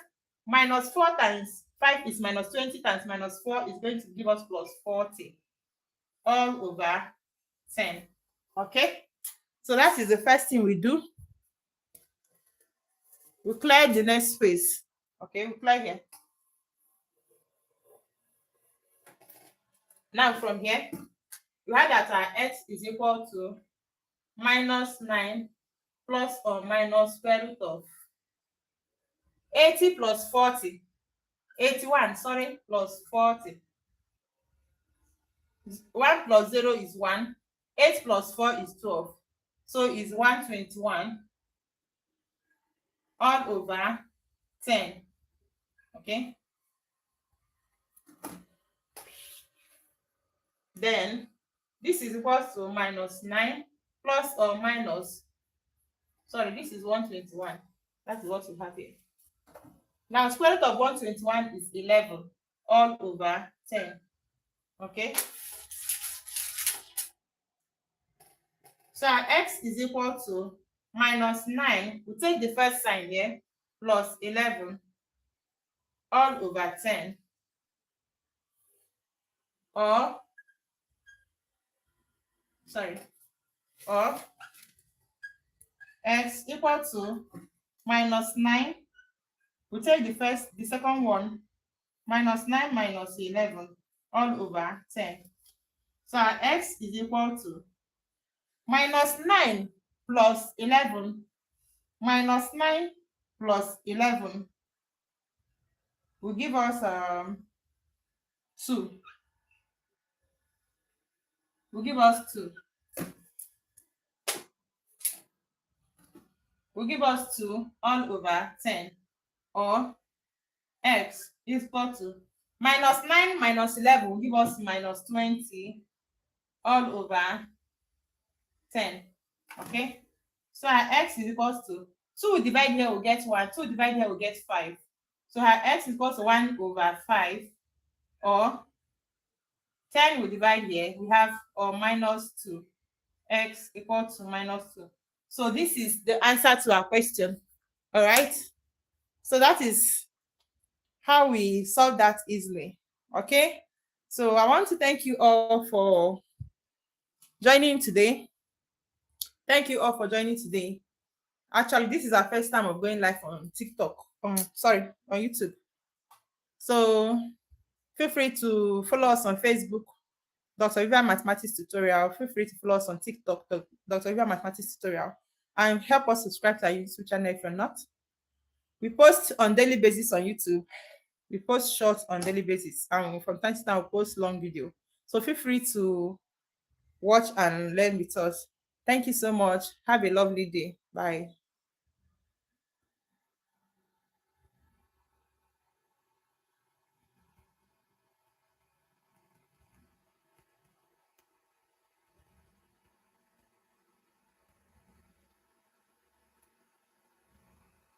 minus 4 times 5 is minus 20 times minus 4 is going to give us plus 40 all over 10. Okay? So that is the first thing we do. We clear the next space. Okay, we clear here. Now from here, we have that our x is equal to minus 9 plus or minus square root of 80 plus 40. 81, sorry, plus 40. 1 plus 0 is 1. 8 plus 4 is 12. So it's 121 all over 10. Okay. Then this is equal to minus 9 plus or minus, sorry, this is 121. That is what we have here. Now square root of 121 is 11 all over 10. Okay. So our x is equal to minus 9. We take the first sign here, plus 11 all over 10. Or, sorry, or x equal to minus 9. We take the second one, minus 9 minus 11 all over 10. So our x is equal to minus 9 plus 11 minus 9 plus 11 will give us 2. Will give us 2. Will give us 2 all over 10. Or x is equal to minus 9 minus 11 will give us minus 20 all over 10. Okay. So our x is equal to 2 divide here will get 1. 2 divide here will get 5. So our x is equal to 1 over 5. Or 10 will divide here. We have or minus 2. X equal to minus 2. So this is the answer to our question. All right. So that is how we solve that easily. Okay. So I want to thank you all for joining today. Thank you all for joining today. Actually, this is our first time of going live on TikTok. On YouTube. So feel free to follow us on Facebook, Dr. Vivian Mathematics Tutorial. Feel free to follow us on TikTok, Dr. Vivian Mathematics Tutorial. And help us subscribe to our YouTube channel if you're not. We post on daily basis on YouTube. We post short on daily basis. And from time to time, we post long video. So feel free to watch and learn with us. Thank you so much. Have a lovely day. Bye.